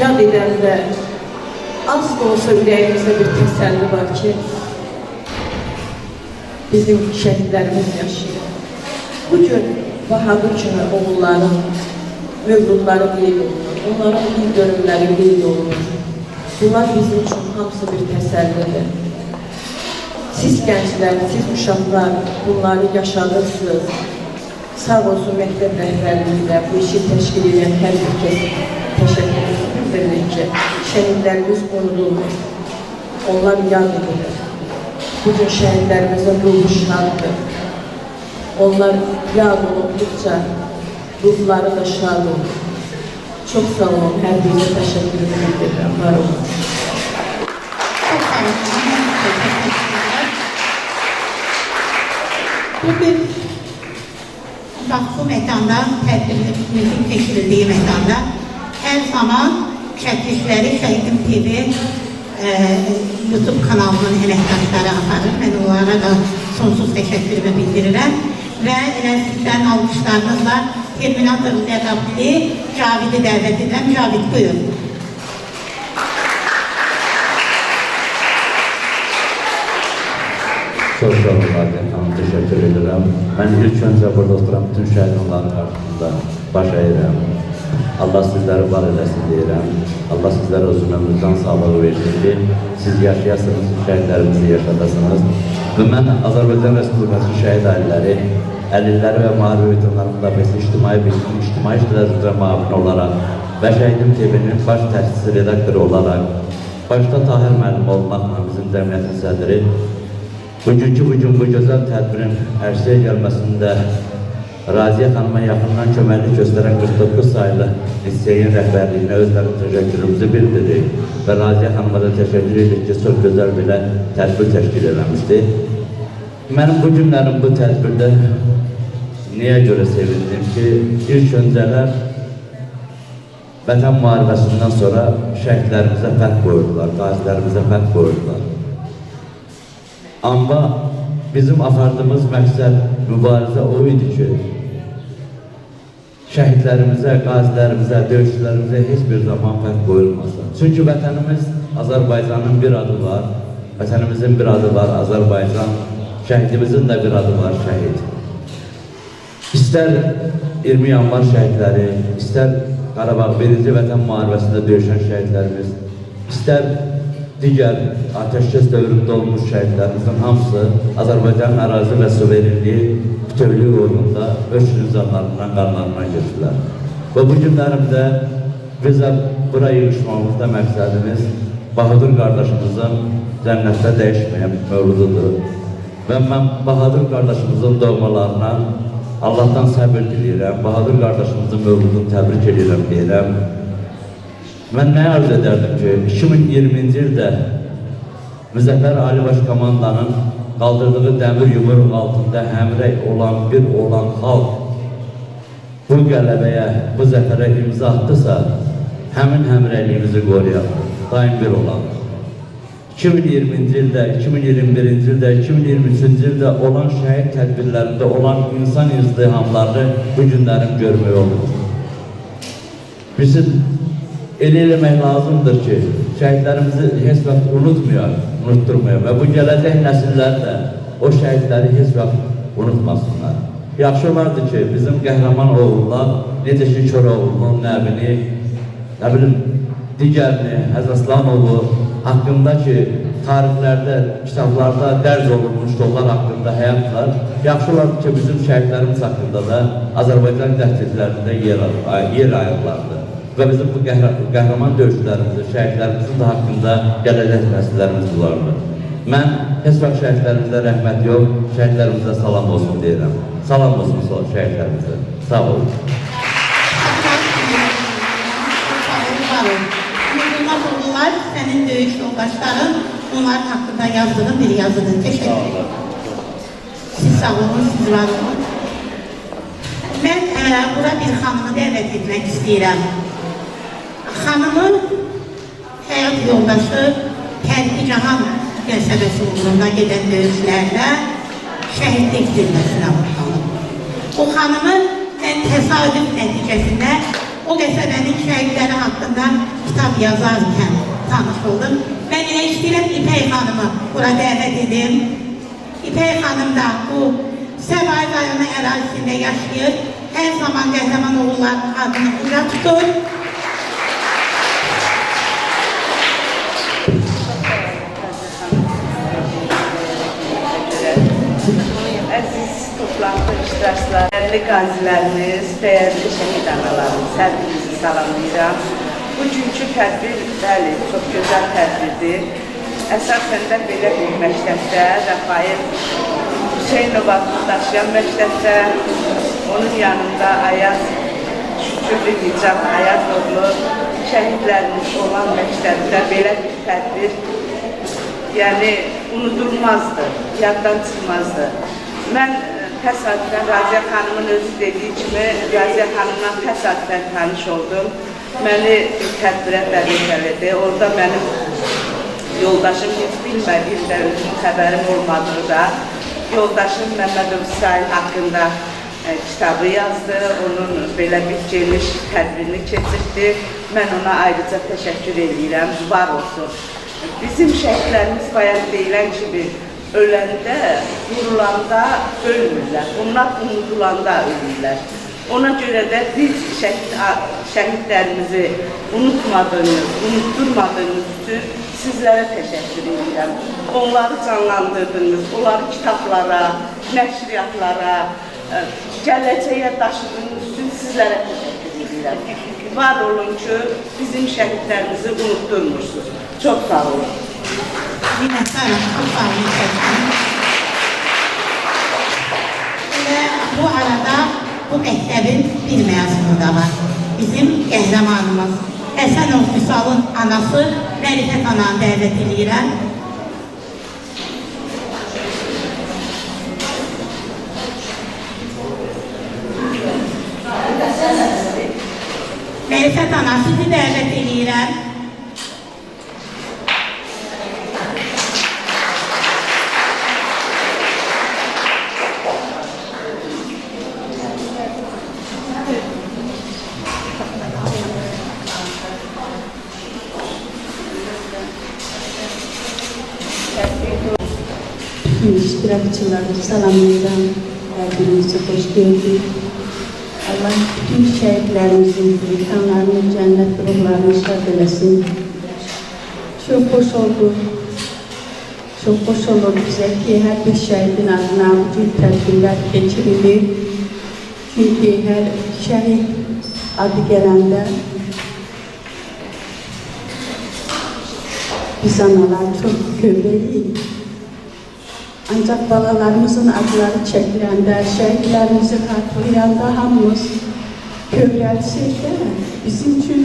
yad edəndə az da olsa ürəyimizdə bir təsəlli var ki, bizim şəhidlərimiz yaşayır. Bugün Bahadır kimi oğulların mövludları qeyd olunur, onların il dönümləri qeyd olunur. Bunlar bizim üçün hamısı bir təsəllidir. Siz gənclər, siz uşaqlar bunları yaşadırsınız. Sağ olsun məktəb rəhbərliyində bu işi təşkil edən hər bir kəs təşəkkürümüzü bildiririk ki, şəhidlərimiz unudulmur. Onlar yad edilir. Bugün şəhidlərimizin ruhu şaddır. Onlar yad olunduqca ruhları da şad olur. Çok sağ olun, hər birinizə təşəkkürümü bildirirəm. Var olun. Çok sağ olun. Bugün bax bu mekanda tədbirimizin keçirildiği mekanda her zaman çəkilişləri Şəhidim TV YouTube kanalının əməkdaşları aparır. Mən onlara da sonsuz təşəkkürümü bildirirəm. Və elə sizdən alqışlarınızla Terminator ləqəbli Cavid'i dəvət edirəm. Cavid, buyurun. Çok sağ olun Adem Hanım, teşekkür ederim. Ben ilk önce burada oturan bütün şehitlerin karşısında baş eğirəm. Allah sizleri var eləsin deyirəm. Allah sizlere uzun ömrünüzden sağlığı versin ki, siz yaşayasınız, şehitlerimizi yaşadasınız. Ve ben Azerbaycan Respublikası şehit aileleri, əlilləri və müharibə veteranlarının müdafiəsi ictimai bilginin ictimai işlər üzrə müavin olaraq və Şəhidim TV-nin baş təşkilçisi redaktoru olaraq, başda Tahir müəllim olmaqla bizim cəmiyyətin sədri, bugün bu gözəl tədbirin ərsəyə gəlməsində Raziyə xanıma yaxından köməklik göstərən 49 sayılı liseyin rəhbərliyinə özlərinin təşəkkürümüzü bildiririk və Raziyə xanıma da təşəkkür edirik ki, çox gözəl belə tədbir təşkil eləmişdi. Mənim bu günlərim bu tədbirdə niyə görə sevindim ki, ilk öncələr Vətən müharibəsindən sonra şəhidlərimizə fəth qoyurdular, qazilərimizə fəth qoyurdular. Amma bizim apardığımız məqsəd, mübarizə o idi ki, şəhidlərimizə, qazilərimizə, döyüşçülərimizə heç bir zaman fəth qoyulmasın. Çünki vətənimiz Azərbaycanın bir adı var, vətənimizin bir adı var, Azərbaycan, şəhidimizin də bir adı var, şəhid. İstər 20 yanvar şəhidləri, istər Qarabağ 1-ci Vətən müharibəsində döyüşən şəhidlərimiz, istər digər ateşkəs dövründə olmuş şəhidlərimizin hamısı Azərbaycanın ərazi və suverenliyi bütövlüyü uğrunda öz canlarından, qanlarından geçdilər. Və bu günlərimdə bizə bura yığışmamızda məqsədimiz Bahadır qardaşımızın cənnətdə dəyişməyən mövlududur. Və mən Bahadır qardaşımızın doğmalarına Allah'tan səbir diləyirəm, Bahadır qardaşımızın mövludunu təbrik edirəm, deyirəm. Mən nə arz edərdim ki, 2020-ci ildə Müzəffər Ali Baş Komandanın qaldırdığı dəmir yumruq altında həmrəy olan bir xalq bu qələbəyə, bu zəfərə imza atdısa, həmin həmrəyliyimizi qoruyaq, daim bir olan. 2020-ci ildə, 2021-ci ildə, 2023-cü ildə olan şəhid tədbirlərində olan insan izdihamlarını bu günlərim görmək olur. Bizim elə eləmək lazımdır ki, şəhidlərimizi heç vaxt unutturmayaq və bu gələcək nəsillər də o şəhidləri heç vaxt unutmasınlar. Yaxşı olardı ki, bizim qəhrəman oğullar, necə ki, Köroğlunun nəbini, digərini, Həzəslanovu haqqında ki, tarixlərdə, kitablarda dərc olunmuş onlar haqqında həyatlar, yaxşı olardı ki, bizim şəhidlərimiz haqqında da Azərbaycan dəhlizlərində yer ayırlardı. Və bizim bu qəhrəman döyüşçülərimizin, şəhidlərimizin də haqqında gələcək nəsillərimiz bulardı. Mən heç vaxt şəhidlərimizə rəhmət yox, şəhidlərimizə salam olsun deyirəm. Salam olsun şəhidlərimizə. Sağ olun. Yılmaz oğullar, sənin döyüş yoldaşların onların haqqında yazdığın bir yazıdır. Teşekkür ederim. Siz sağ olun, siz var olun. Mən bura bir xanımı dəvət etmək istəyirəm. Xanımın həyat yoldaşı Kərkicahan qəsəbəsi uğrunda gedən döyüşlərdə şəhidlik zirvəsinə uğralıb. O xanımı mən təsadüf nəticəsində o qəsəbənin şəhidləri haqqında kitab yazarkən tanış oldum. Mən elə istəyirəm İpək xanımı bura dəvət edim. İpək xanım da bu Səbail rayonu ərazisində yaşayır. Hər zaman qəhrəman oğulların adını uca tutur. Əziz toplantı iştirakçıları, dəyərli qazilərimiz, dəyərli şəhid analarımız, hər birinizi salamlayıram. Bugünkü tədbir, bəli, çox gözəl tədbirdir. Əsasən də belə bir məktəbdə, Rəfail Hüseynov adını daşıyan məktəbdə, onun yanında Ayaz Şükürlü Nicam Ayazovlu şəhidlərimiz olan məktəbdə belə bir tədbir, yəni unudulmazdı, yaddan çıxmazdı. Mən təsadüfən Raziyə xanımın özü dediyi kimi, Raziyə xanımla təsadüfən tanış oldum. Məni tədbirə dəvət elədi. Orada mənim yoldaşım heç bilmədiyim də özüm xəbərim olmadığı da yoldaşım Məmmədov İsrail haqqında kitabı yazdı. Onun belə bir geniş tədbirini keçirdi. Mən ona ayrıca təşəkkür edirəm. Var olsun. Bizim şəhidlərimiz bayaq deyilən kimi öləndə, vurulanda ölmürlər. Onlar unudulanda ölürlər. Ona görə də biz şəhidlərimizi unutmadığınız, unutturmadığınız üçün sizlərə təşəkkür edirəm. Onları canlandırdınız, onları kitablara, nəşriyyatlara, gələcəyə daşıdığınız üçün sizlərə təşəkkür edirəm. Var olun ki, bizim şəhidlərimizi unutturmursunuz. Çox sağ olun. Minnətdarım, çox sağ olun. Və bu arada bu məktəbin bir məzunu da var. Bizim qəhrəmanımız Həsənov Vüsalın anası Mərifət ananı dəvət edirəm. Mərifət anası sizi dəvət edirəm. İştirakçıları salamlayıram. Hər birinizi xoş gördük. Allah bütün şəhidlərimizin, insanların cənnət ruhlarını şad eləsin. Çox xoş oldu. Çox xoş olur bizə ki, hər bir şəhidin adına bu cür tədbirlər keçirilir. Çünki hər şəhid adı gələndə biz analar çox kövrəliyik. Ancaq balalarımızın adları çəkiləndə, şəhidlərimizi xatırlayanda hamımız kövrəlsək də bizim üçün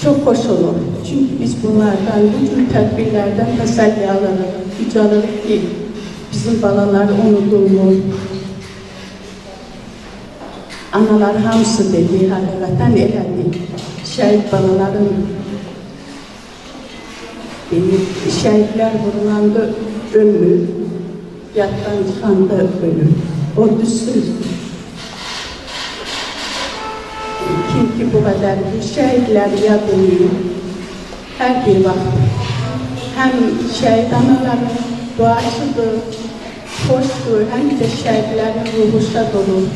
çox xoş olur. Çünki biz bunlardan, bu cür tədbirlərdən təsəlli alırıq, ucalırıq ki, bizim balalar unudulmur. Analar hamısı dedi, həqiqətən elədi. Şəhid balaların şəhidlər vurulanda ölmür. Yaddan çıxanda ölür. O düzsüzdür. Kim ki bu qədər şəhidləri yad edir, hər bir vaxt həm şəhid anaların duasıdır, xoşdur, həm də şəhidlərin ruhu şad olur.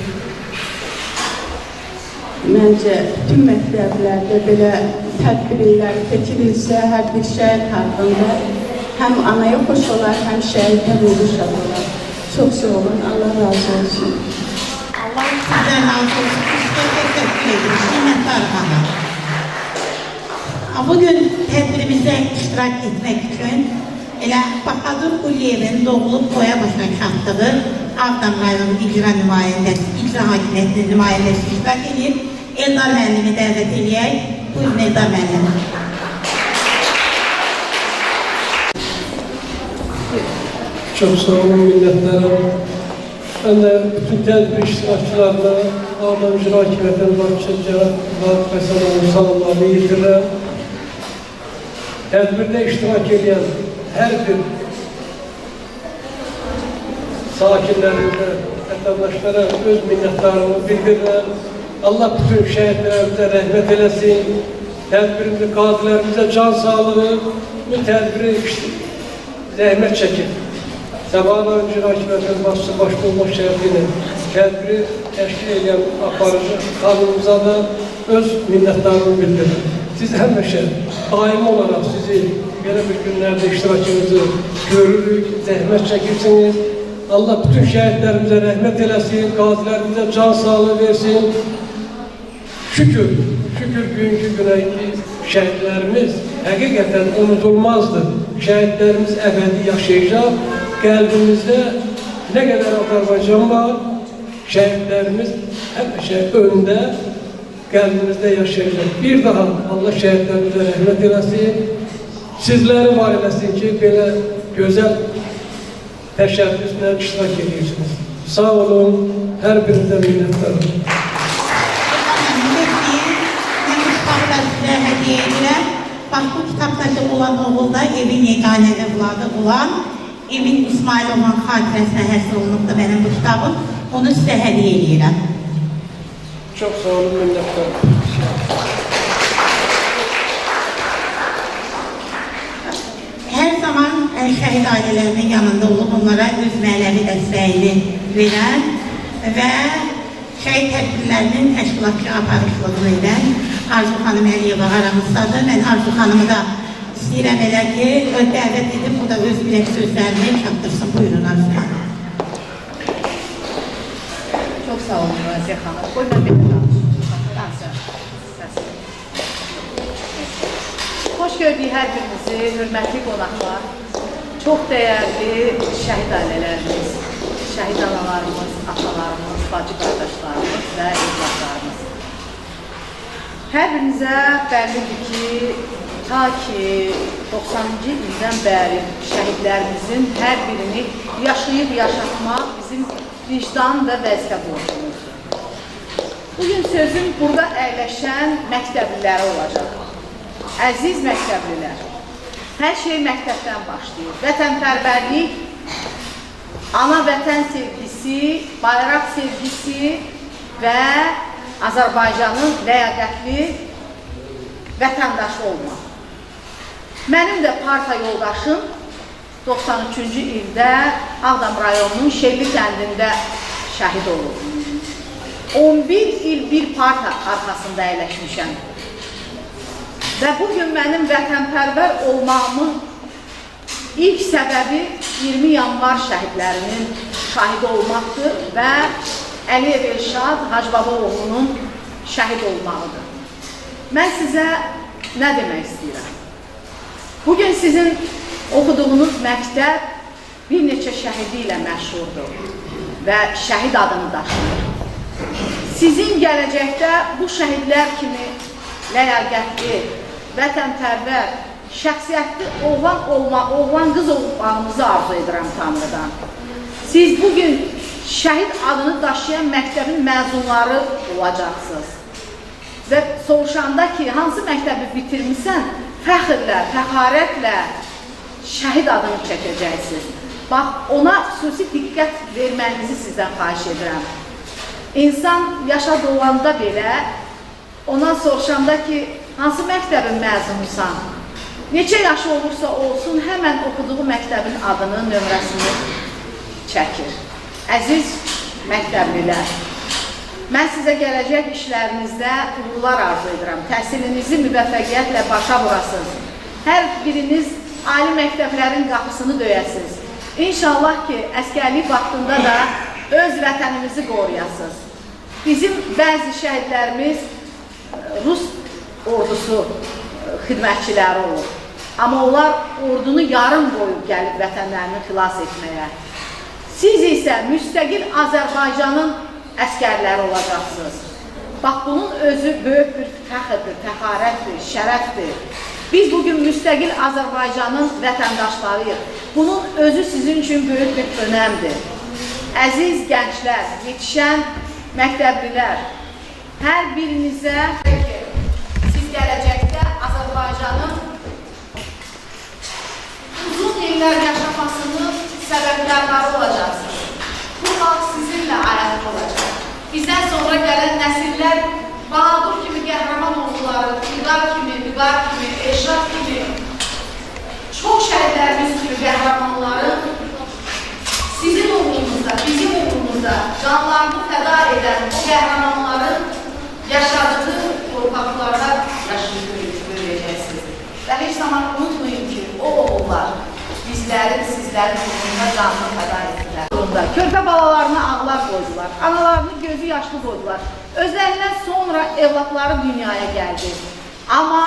Məncə, bütün məktəblərdə belə tədbirlər keçirilsə, hər bir şəhid haqqında həm anaya xoş olar, həm şəhiddə ruhu şad olar. Çox sağ olun, Allah razı olsun. Allah sizdən razı olsun. Teşekkür ederim. Minnətdarım ana. Bugün tədbirimizdə iştirak etmək üçün elə Bahadur Quliyevin doğulub boya başına çatdığı Ağdam rayonu icra nümayəndəsi, icra hakimiyyətinin nümayəndəsi iştirak edib. Eldar müəllimi dəvət edək. Buyurun Eldar müəllim. Çok sağ olun minnettarım. Ben de bütün tedbir iştirakçılarına, Ağdam İcra Hakimiyyətin başçıca Vahid Fəsənovun salamlarını yetirirəm. Tedbirde iştirak eden her bir sakinlerimize, vatandaşlara öz minnettarımı bildirirəm. Allah bütün şehitlerimize rahmet eylesin. Tedbirimizi, qazilerimize can sağlığı, bu tedbiri zahmet çekir. Sabahla önce hakimiyyətin başçısı başta olmaq şərtiyle tedbiri təşkil eden aparıcı kanunumuza da öz minnettarımı bildirir. Siz həmişə daim olarak sizi belə bir günlerde iştirakınızı görürük, zəhmət çəkirsiniz. Allah bütün şəhidlərimizə rəhmət eləsin, qazilərimizə can sağlığı versin. Şükür bugünkü günə ki, şəhidlərimiz həqiqətən unutulmazdır. Şəhidlərimiz əbədi yaşayacaq. Qəlbimizdə nə qədər Azərbaycan var, şəhidlərimiz həmişə öndə, qəlbimizdə yaşayacaq. Bir daha Allah şəhidlərimizə rəhmət eləsin. Sizləri var eləsin ki, belə gözəl təşəbbüslə iştirak edirsiniz. Sağ olun, hər birinizə minnətdarım. Hediye edirəm. Bax, bu kitabdakı olan oğul da evin yeganə evladı olan Emin İsmailovun xatirəsinə həsr olunubdur mənim bu kitabım. Onu sizə hediye edirəm. Çok sağ olun, minnettarım. Hər zaman şəhid ailələrinin yanında olub onlara öz mənəvi dəstəyini verən və şəhid tədbirlərinin təşkilatçı aparıcılığını edən Arzu xanım Əliyeva aramızdadır. Mən Arzu xanımı da istəyirəm elə ki, dəvət edib o da öz bilək sözlərini çatdırsın. Buyurun Arzu xanım. Çok sağ olun Raziye Hanım. Qoy mən belə danışım. Hoş gördük hər birinizi, hörmətli qonaqlar. Çox dəyərli şəhid ailələrimiz, şəhid analarımız, atalarımız, bacı qardaşlarımız və evlatlarımız. Hər birinizə bəllidir ki, ta ki 90-cı ildən bəri şəhidlərimizin hər birini yaşayıb yaşatmaq bizim vicdan və vəzifə borcumuzdur. Bugün sözüm burada əyləşən məktəblilərə olacaq. Əziz məktəblilər, hər şey məktəbdən başlayır. Vətənpərvərlik, ana vətən sevgisi, bayraq sevgisi və Azərbaycanın ləyaqətli vətəndaşı olmaq. Mənim də parta yoldaşım 93-cü ildə Ağdam rayonunun Şelli kəndində şəhid olub. 11 il bir parta arxasında əyləşmişəm. Və bugün mənim vətənpərvər olmağımın ilk səbəbi 20 yanvar şəhidlərinin şahidi olmaqdır və Əliyev Elşad Hacıbabaoğlu'nun şəhid olmağıdır. Mən sizə nə demək istəyirəm? Bugün sizin oxuduğunuz məktəb bir neçə şəhidi ilə məşhurdur və şəhid adını daşıyır. Sizin gələcəkdə bu şəhidlər kimi ləyaqətli, vətənpərvər, şəxsiyyətli oğlan qız olmağınızı arzu edirəm Tanrıdan. Siz bugün şəhid adını daşıyan məktəbin məzunları olacaqsınız. Və soruşanda ki, hansı məktəbi bitirmişsən, fəxrlə, fəxarətlə şəhid adını çəkəcəksiniz. Bax, ona xüsusi diqqət vermənizi sizdən xahiş edirəm. İnsan yaşa doğanda belə, ondan soruşanda ki, hansı məktəbin məzunusan, neçə yaşı olursa olsun, həmən oxuduğu məktəbin adını, nömrəsini çəkir. Əziz məktəblilər, mən sizə gələcək işlərinizdə uğurlar arzu edirəm. Təhsilinizi müvəffəqiyyətlə başa vurasınız. Hər biriniz ali məktəblərin qapısını döyəsiniz. İnşallah ki, əskərlik vaxtında da öz vətənimizi qoruyasınız. Bizim bəzi şəhidlərimiz Rus ordusu xidmətçiləri olur. Amma onlar ordunu yarım boyu gəlib vətənlərini xilas etməyə. Siz isə müstəqil Azərbaycanın əskərləri olacaqsınız. Bax, bunun özü böyük bir fəxrdir, fəxarətdir, şərəfdir. Biz bugün müstəqil Azərbaycanın vətəndaşlarıyıq. Bunun özü sizin üçün böyük bir önəmdir. Əziz gənclər, yetişən məktəblilər, hər birinizə siz gələcəkdə Azərbaycanın uzun illər yaşamasının səbəblərləri olacaqsınız. Bu xalq sizinlə ayaqda olacaq. Bizdən sonra gələn nəsillər Bahadur kimi qəhrəman olduları, İlqar kimi, Vüqar kimi, Eşraf kimi, çox şəhidlərimiz kimi qəhrəmanların sizin uğrunuzda, bizim uğrunuzda canlarını fəda edən o qəhrəmanların yaşadığı torpaqlarda yaşayacaqsınız. Və heç zaman unutmayın ki, o oğullar bizlərin, sizlərin uğrunda canını fəda etdilər. Körpə balalarına ağlar qoydular, analarını gözü yaşlı qoydular. Özlərindən sonra evlatları dünyaya gəldi. Amma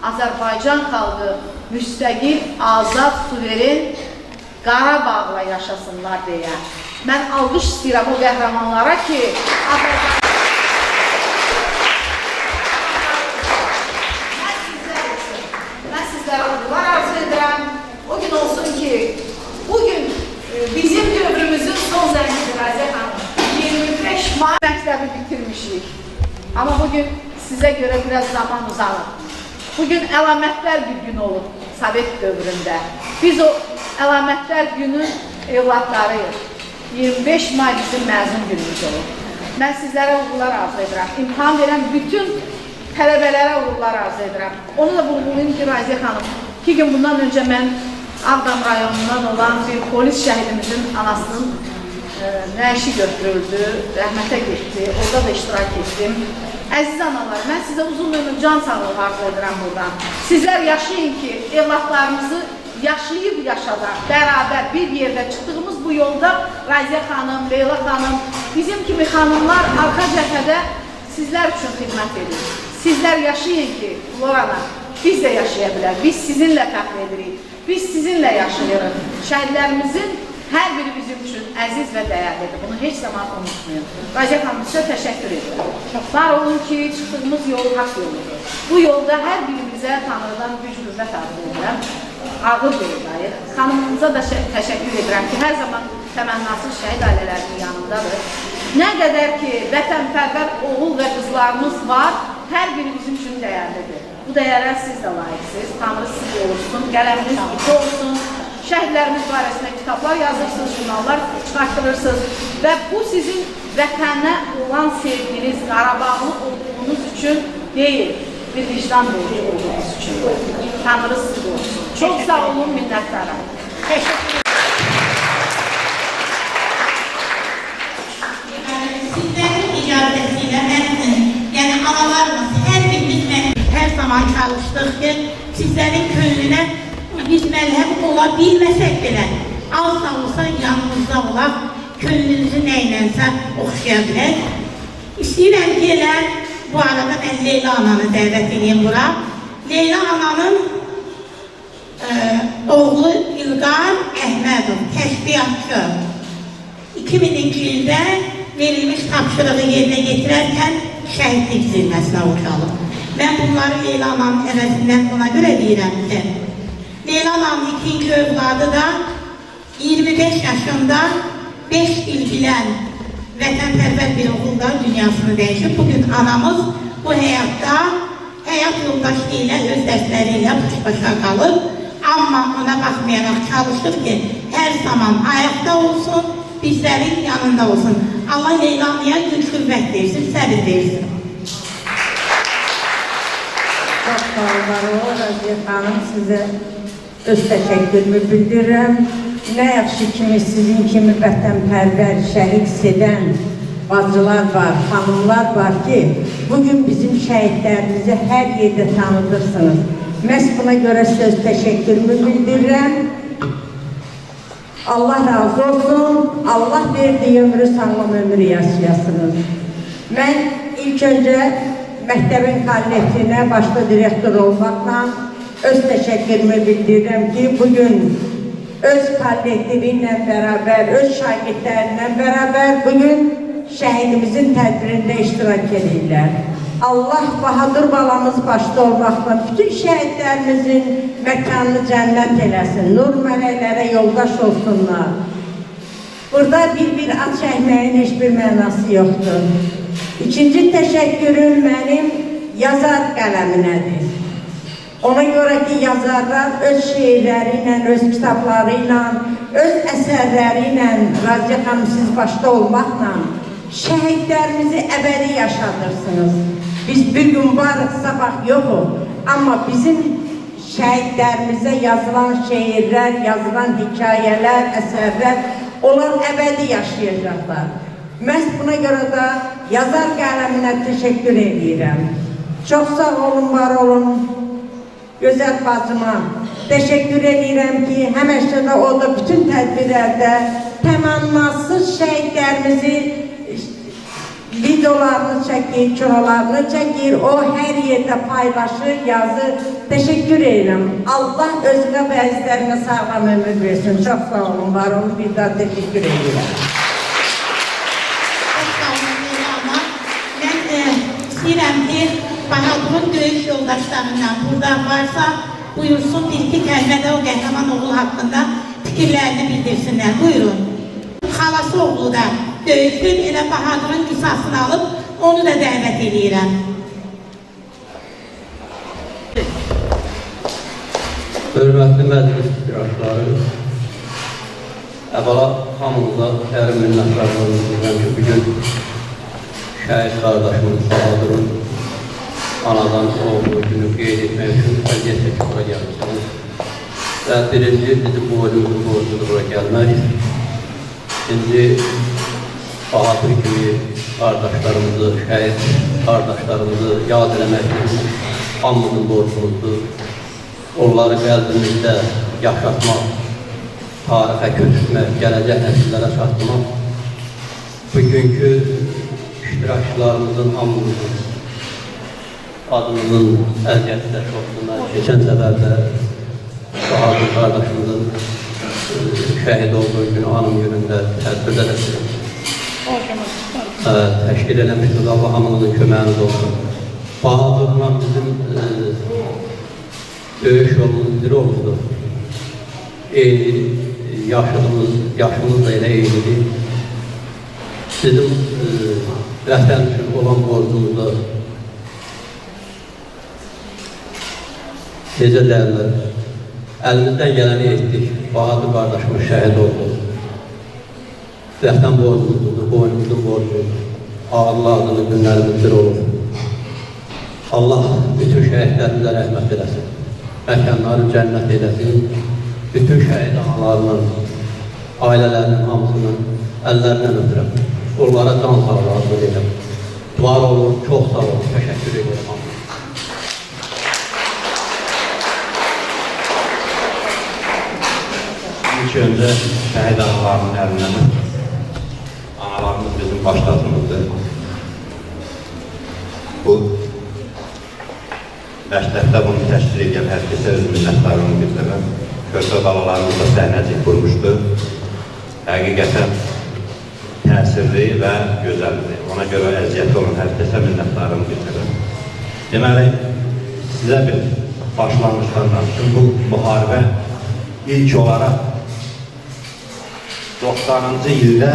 Azərbaycan xalqı müstəqil, azad, suveren Qarabağla yaşasınlar deyə. Mən alqış istəyirəm o qəhrəmanlara ki, mən sizlərə uğurlar arzu edirəm. O gün olsun ki, bugün bizim dövrümüzün son zəngidir Azər xanım. 25 may məktəbi bitirmişik. Amma bugün sizə görə biraz zaman uzanır. Bugün əlamətlər bir gün olub Sovet dövründə. Biz o əlamətlər günün evlatlarıyıq. 25 may bizim məzun günümüz olub. Mən sizlərə uğurlar arzu edirəm. İmtahan verən bütün tələbələrə uğurlar arzu edirəm. Onu da vurğulayım ki, Raziyə xanım, 2 gün bundan öncə mən Ağdam rayonundan olan bir polis şəhidimizin anasının nəşi götürüldü, rəhmətə getdi, orada da iştirak etdim. Əziz analar, mən sizə uzun ömür can sağlığı arzu edirəm buradan. Sizlər yaşayın ki, evlatlarınızı yaşayıb yaşadaq, bərabər bir yerdə çıxdığımız bu yolda Raziyə xanım, Leyla xanım, bizim kimi xanımlar arxa cəbhədə sizlər üçün xidmət edir. Sizlər yaşayın ki, Lorana, biz də yaşaya bilər, biz sizinlə fəxr edirik, biz sizinlə yaşayırıq. Şəhidlərimizin hər biri bizim üçün əziz və dəyərlidir. Bunu heç zaman unutmayın. Raziyə xanım, sizə təşəkkür edirəm. Var olun ki, çıxdığımız yol haqq yoludur. Bu yolda hər birimizə Tanrıdan güc qüvvət arzu edirəm. Ağır yoldayıq. Xanımımıza da təşəkkür edirəm ki, hər zaman təmənnasız şəhid ailələrinin yanındadır. Nə qədər ki, vətənpərvər oğul və qızlarımız var, hər biri bizim üçün dəyərlidir. Bu dəyərə siz də layiqsiniz. Tanrı siz olsun, qələminiz gücü olsun. Şəhidlərimiz barəsində kitablar yazırsınız, jurnallar çıxartdırırsınız və bu sizin vətənə olan sevginiz, Qarabağlı olduğunuz üçün deyil, bir vicdan borcu olduğunuz üçün. Tanrı siz olsun. Çox sağ olun, minnətdarım. Təşəkkür ederim. Sizlərin icazəsiyle yəni analarımız, hər birimiz hər zaman çalışdıq ki, sizlərin könlünə biz məlhəm ola bilməsək belə, az da olsa yanımızda olaq, könlünüzü nəylənsə oxşaya bilək. İstəyirəm ki, elə bu arada mən Leyla ananı dəvət edeyim bura. Leyla ananın oğlu İlqar Əhmədov, təşbihatçı. 2000-ci ildə verilmiş tapşırığı yerinə getirərkən şəhidlik zirvəsinə uçalım. Mən bunları Leyla ananın əvəzindən ona görə deyirəm ki, Leyla ananın ikinci övladı da 25 yaşında 5 il bilən vətənpərvər bir oğulda dünyasını dəyişib. Bugün anamız bu həyatda həyat yoldaşı ilə, öz dərsləri ilə baş-başa qalıb. Amma ona baxmayaraq çalışır ki, hər zaman ayaqda olsun, bizlərin yanında olsun. Allah Leylanıya güc qüvvət versin, səbir versin. Çox sağ olun, Raziyə xanım, sizə öz təşəkkürümü bildirirəm. Nə yaxşı kimi sizin kimi vətənpərvər, şəhid sevən bacılar var, xanımlar var ki, bugün bizim şəhidlərimizi hər yerdə tanıdırsınız. Məhz buna görə söz təşəkkürümü bildirirəm. Allah razı olsun, Allah verdiyi ömrü sağlam ömür yaşayasınız. Mən ilk öncə məktəbin kollektivinə başda direktor olmaqla öz təşəkkürümü bildirirəm ki, bugün öz kollektivi ilə bərabər, öz şagirdlərinlə bərabər bugün şəhidimizin tədbirində iştirak edirlər. Allah Bahadur balamız başda olmaqla bütün şəhidlərimizin məkanını cənnət eləsin. Nur mələklərə yoldaş olsunlar. Burada bir at çəkməyin heç bir mənası yoxdur. İkinci təşəkkürüm mənim yazar qələminədir. Ona görə ki, yazarlar öz şeirləri ilə, öz kitabları ilə, öz əsərləri ilə, Raziyə xanım siz başda olmaqla şəhidlərimizi əbədi yaşadırsınız. Biz bir gün varıq, sabah yoxuq. Amma bizim şəhidlərimizə yazılan şeirlər, yazılan hekayələr, əsərlər, onlar əbədi yaşayacaqlar. Məhz buna görə də yazar qələminə təşəkkür edirəm. Çox sağ olun, var olun. Gözəl bacıma təşəkkür edirəm ki, həmişə də o da bütün tədbirlərdə təmannasız şəhidlərimizi videolarını çəkir, kinolarını çəkir, o hər yerdə paylaşır, yazır. Təşəkkür edirəm. Allah özünə və əzizlərinə sağlam ömür versin. Çox sağ olun, var olun, bir daha təşəkkür edirəm. Çox sağ olun, Leyla. Mən istəyirəm ki, Bahadurun döyüş yoldaşlarından burada varsa, buyursun bir-iki kəlmədə o qəhrəman oğlu haqqında fikirlərini bildirsinlər. Buyurun. Xalası oğlu da döyüşün, elə Bahadurun qisasını alıb, onu da dəvət edirəm. Hörmətli məclis iştirakçıları, əvvəla hamınıza dərin minnətdarlığımı bildirirəm ki, bugün şəhid qardaşımız Bahadurun anadan olduğu günü qeyd etmək üçün əziyyət çəkib bura gəlmişsiniz. Və birinci bizim bu oyunumuzun borcudur bura gəlmək. İkinci, Bahadur kimi qardaşlarımızı, şəhid qardaşlarımızı yad eləmək üçün hamımızın borcumuzdur. Onları qəlbimizdə yaşatmaq, tarixə köçürmək, gələcək nəsillərə çatdırmaq. Bugünkü iştirakçılarımızın hamımızın adımızın əziyyətlər olsunlar. Keçən səfərdə Bahadur qardaşımızın şəhid olduğu günü, anım günündə tədbirdə də təşkil eləmişdir. Allah hamımızın köməyiniz olsun. Bahadurla bizim döyüş yolumuz bir olmuşdur. Eyni, yaşımız da elə eynidir. Bizim vətən üçün olan borcumuzda necə dərlər, əlimizdən gələni etdik, Bahadur qardaşımız şəhid oldu. Vətən borcumuzdur, boynumuzun borcudur. Ağırlı adını günlərimiz bir olur. Allah bütün şəhidlərimizə rəhmət eləsin. Məkanları cənnət eləsin. Bütün şəhid analarının, ailələrinin hamısının əllərindən ötürəm. Onlara can sağlığı arzu edirəm. Var olun, çox sağ olun, təşəkkür edirəm. İlk öncə şəhid analarının əlindən, analarımız bizim başladığımızdır. Bu məktəbdə bunu təşkil edən hər kəsə öz minnətdarlığımı bildirirəm. Körpə balalarımız da səhnəcik qurmuşdu. Həqiqətən təsirli və gözəldir. Ona görə əziyyət olan hər kəsə minnətdarlığımı bildirirəm. Deməli, sizə bir başlanmışdan danışım. Bu müharibə ilk olaraq 90-cı ildə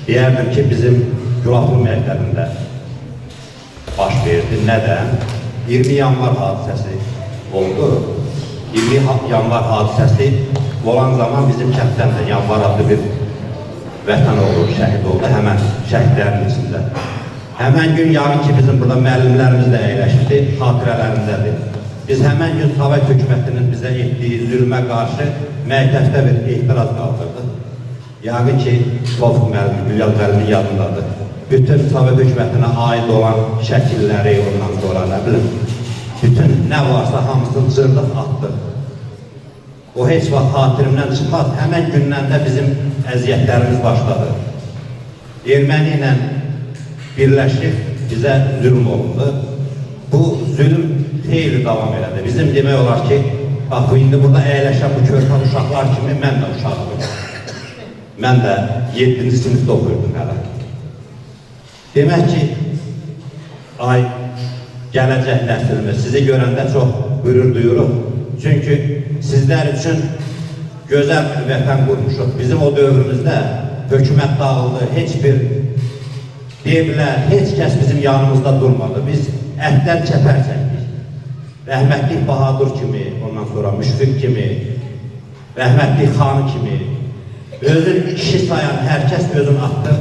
deyərdim ki, bizim Gülahlı məktəbində baş verdi. Nədən? 20 yanvar hadisəsi oldu. 20 yanvar hadisəsi olan zaman bizim kənddən də Yanvar adlı bir vətən oğlu şəhid oldu, həmən şəhidlərin içində. Həmən gün yarın ki, bizim burada müəllimlərimiz də əyləşdi, xatirələrindədir. Biz həmən gün Sovet hökumətinin bizə etdiyi zülmə qarşı məktəbdə bir etiraz qaldırdıq. Yəqin ki, Tofiq müəllim, Gülyaz müəllimin yadındadır. Bütün Sovet hökumətinə aid olan şəkilləri, ondan sonra nə bilim, bütün nə varsa hamısını cırdıq, atdıq. O heç vaxt xatirimdən çıxmaz. Həmən gündən də bizim əziyyətlərimiz başladı. Erməni ilə birləşib bizə zülm olundu. Bu zülm xeyli davam elədi. Bizim demək olar ki, bax, indi burada əyləşən bu körpə uşaqlar kimi mən də uşaqdım. Mən də 7-ci sinifdə oxuyurdum hələ. Demək ki, ay gələcək nəsilimiz. Sizi görəndə çox qürur duyuruq. Çünki sizlər üçün gözəl bir vətən qurmuşuq. Bizim o dövrümüzdə hökumət dağıldı, heç bir deyiblər, heç kəs bizim yanımızda durmadı. Biz ətdən çəpər çəkdik. Rəhmətlik Bahadur kimi, ondan sonra Müşfiq kimi, rəhmətlik Xanı kimi, özün kişi sayan hər kəs özünü atdı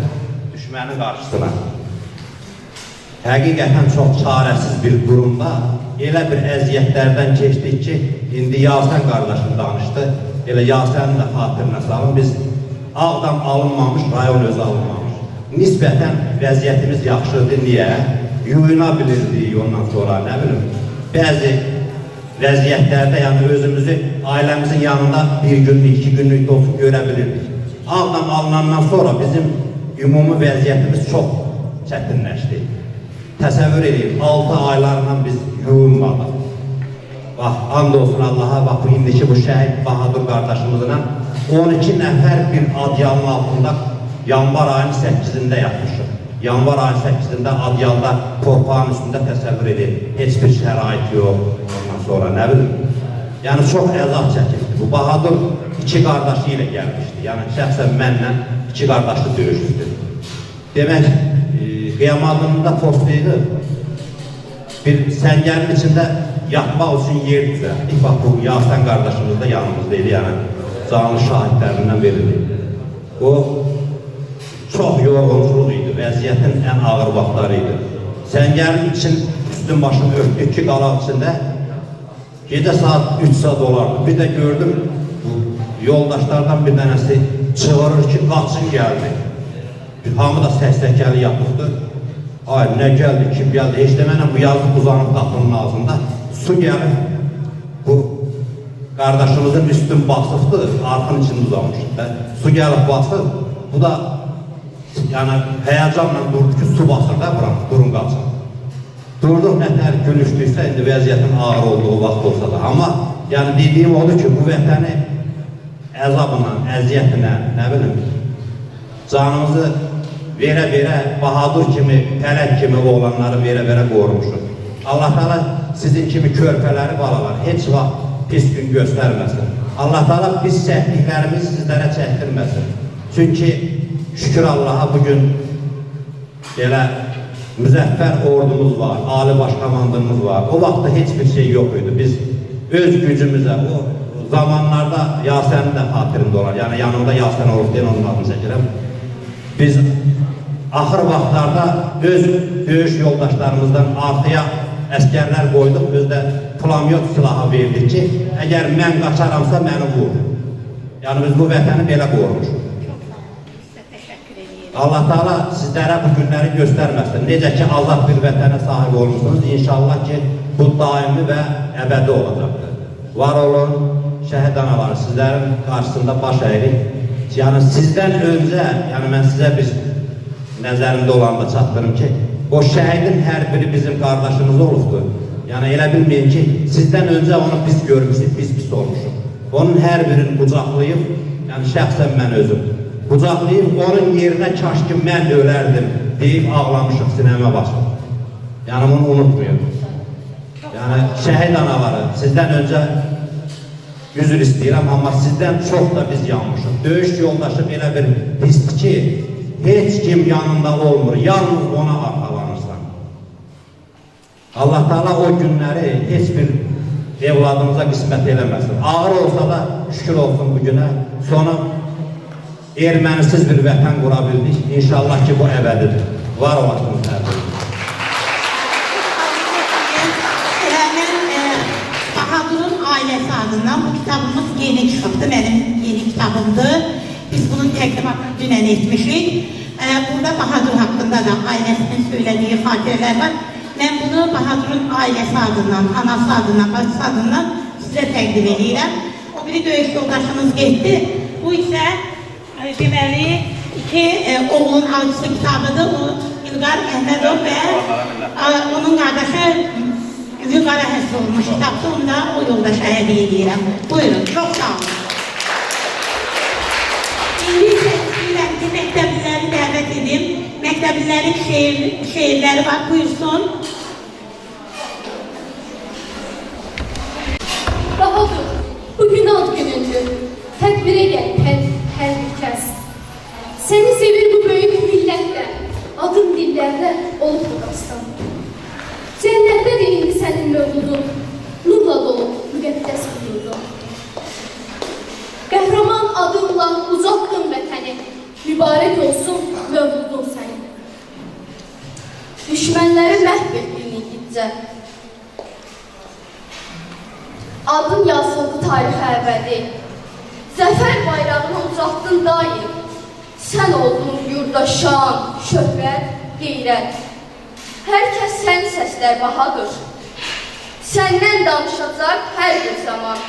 düşmənin qarşısına. Həqiqətən çox çarəsiz bir durumda elə bir əziyyətlərdən keçdik ki, indi Yasən qardaşım danışdı, elə Yasənin də xatirinə salın, biz Ağdam alınmamış, rayon özü alınmamış. Nisbətən vəziyyətimiz yaxşıdır, niyə? Yuyuna bilirdik ondan sonra, nə bilim, bəzi vəziyyətlərdə, yəni özümüzü ailəmizin yanında bir günlük, 2 günlük olsun görə bilirdik. Ağdam alınandan sonra bizim ümumi vəziyyətimiz çox çətinləşdi. Təsəvvür edin, 6 aylarla biz yuyunmadıq. Bax, and olsun Allaha, bax, bu indiki bu şəhid Bahadur qardaşımızla 12 nəfər bir adyalın altında yanvar ayının 8-də yatmışıq. Yanvar ayının 8-də adyalda, torpağın üstündə təsəvvür edin, heç bir şərait yox, ondan sonra nə bilim. Yəni, çox əzab çəkildi. Bu Bahadur 2 qardaşı ilə gəlmişdi. Yəni, şəxsən mənlə 2 qardaşı döyüşdü. Demək, qıyamadında postlaydı, bir səngərin içində yatmaq üçün yer düzəltdik. Bax, bu Yasən qardaşımız da yanımızdaydı, yəni canlı şahidlərindən verildi. O, çox yorğunçuluq idi, vəziyyətin ən ağır vaxtları idi. Səngərin için üstün başını örtdük ki, qalaq içində gecə saat 3 saat olardı. Bir də gördüm, bu yoldaşlardan bir dənəsi çığırır ki, qaçın gəldi. Hamı da səs-səkəli yapıqdı. Ay, nə gəldi, kim gəldi? Heç demənə bu yazıq uzanıb qapının ağzında. Su gəlir, bu qardaşımızın üstün basıqdır, arxın içində uzanmışdı. Su gəlib basıb, bu da yəni həyəcanla durdu ki, su basır da buranı, durun qaçın. Durduq, nətər gülüşdüksə, indi vəziyyətin ağır olduğu vaxt olsa da. Amma yəni dediyim odur ki, bu vətəni əzabına, əziyyətinə, nə bilim, canımızı verə-verə, Bahadur kimi, Pələk kimi oğlanları verə-verə qorumuşuq. Allah Teala sizin kimi körpələri, balalar heç vaxt pis gün göstərməsin. Allah Teala biz çəkdiklərimizi sizlərə çəkdirməsin. Çünki şükür Allaha bugün belə müzəffər ordumuz var, ali başkomandımız var. O vaxtda heç bir şey yox idi. Biz öz gücümüzə, o zamanlarda Yasənin də xatirində olar. Yəni yanımda Yasən olub deyən onun adını çəkirəm. Biz axır vaxtlarda öz döyüş yoldaşlarımızdan artıya əskərlər qoyduq, özdə pulamyot silahı verdik ki, əgər mən qaçaramsa məni vur. Yəni biz bu vətəni belə qormuşuq. Allah Teala sizlərə bu günləri göstərməsin. Necə ki, azad bir vətənə sahib olmuşsunuz, inşallah ki, bu daimi və əbədi olacaqdır. Var olun, şəhid anaları, sizlərin qarşısında baş əyirik. Yəni sizdən öncə, yəni mən sizə bir nəzərimdə olanda çatdırım ki, o şəhidin hər biri bizim qardaşımız olubdur. Yəni elə bilməyin ki, sizdən öncə onu biz görmüşük, biz pis olmuşuq. Onun hər birini qucaqlayıb, yəni şəxsən mən özüm, qucaqlayıb onun yerinə kaş ki mən ölərdim deyib ağlamışıq, sinəmə basıb. Yəni bunu unutmayın. Yəni şəhid anaları, sizdən öncə üzr istəyirəm, amma sizdən çox da biz yanmışıq. Döyüş yoldaşı belə bir hisdir ki, heç kim yanında olmur, yalnız ona arxalanırsan. Allah Teala o günləri heç bir evladımıza qismət eləməsin. Ağır olsa da şükür olsun bu günə. Sonra ermənisiz bir vətən qura bildik. İnşallah ki, bu əbədidir. Var olasınız hər biri. Bahadur'un ailesi adından bu kitabımız yeni çıktı. Benim yeni kitabımdı. Biz bunun təqdimatını dünən etmişik. Burada Bahadur hakkında da ailesinin söylediği hadireler var. Ben bunu Bahadur'un ailesi adından, anası adından, bacısı adından size təqdim edirəm. O biri döyüş yoldaşımız getdi. Bu ise deməli iki oğlun avcısı kitabıdır. O İlqar Əhmədov və onun qardaşı Zülqara həsr olmuş kitabdır. Onu da o yoldaşa hədiyyə edirəm. Buyurun, çok sağ olun. İndi isə istəyirəm ki, məktəbliləri dəvət edin. Məktəblilərin şeirləri var, buyursun. Bahadır, bugün ad günündür. Tədbirə gəl hər bir kəs. Səni sevir bu böyük millətlə, adın dillərdə olub bu dastan. Cənnətdədir indi sənin mövludun, nurla dolu müqəddəs qulluğun. Qəhrəman adınla uzattın vətəni, mübarək olsun mövludun sənin. Düşmənləri məhv etdin igidcə. Adın yazıldı tarixə əbədi. Zəfər bayrağını uzattın daim. Sən oldun yurda şan, şöhrət, qeyrət. Hər kəs səni səslər Bahadır. Səndən danışacaq hər bir zaman.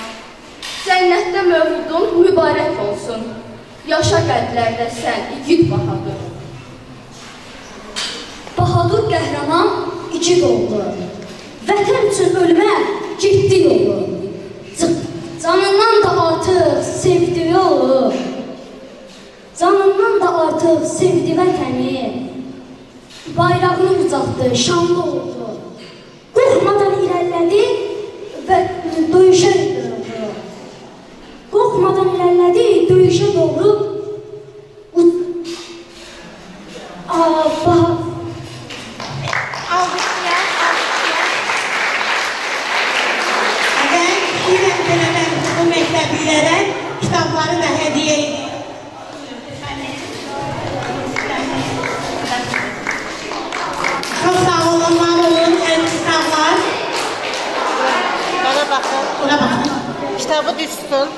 Cənnətdə mövludun mübarək olsun. Yaşa qəlblərdə sən, igid Bahadır. Bahadır qəhrəman igid oldu. Vətən üçün ölmə getdi yolu. Canından da artıq sevdiyi olur. Canından da artıq sevdi vətəni. Bayrağını uzattı, şanlı oldu. Qorxmadan irəlilədi və döyüşə doğru. Qorxmadan irəlilədi, döyüşə doğru. Bu məktəblilərə kitabları da hədiyyə edir. Çox sağ olun, var olun, kitablar. Bana baxın. Buna baxın. Kitabı düz tutun.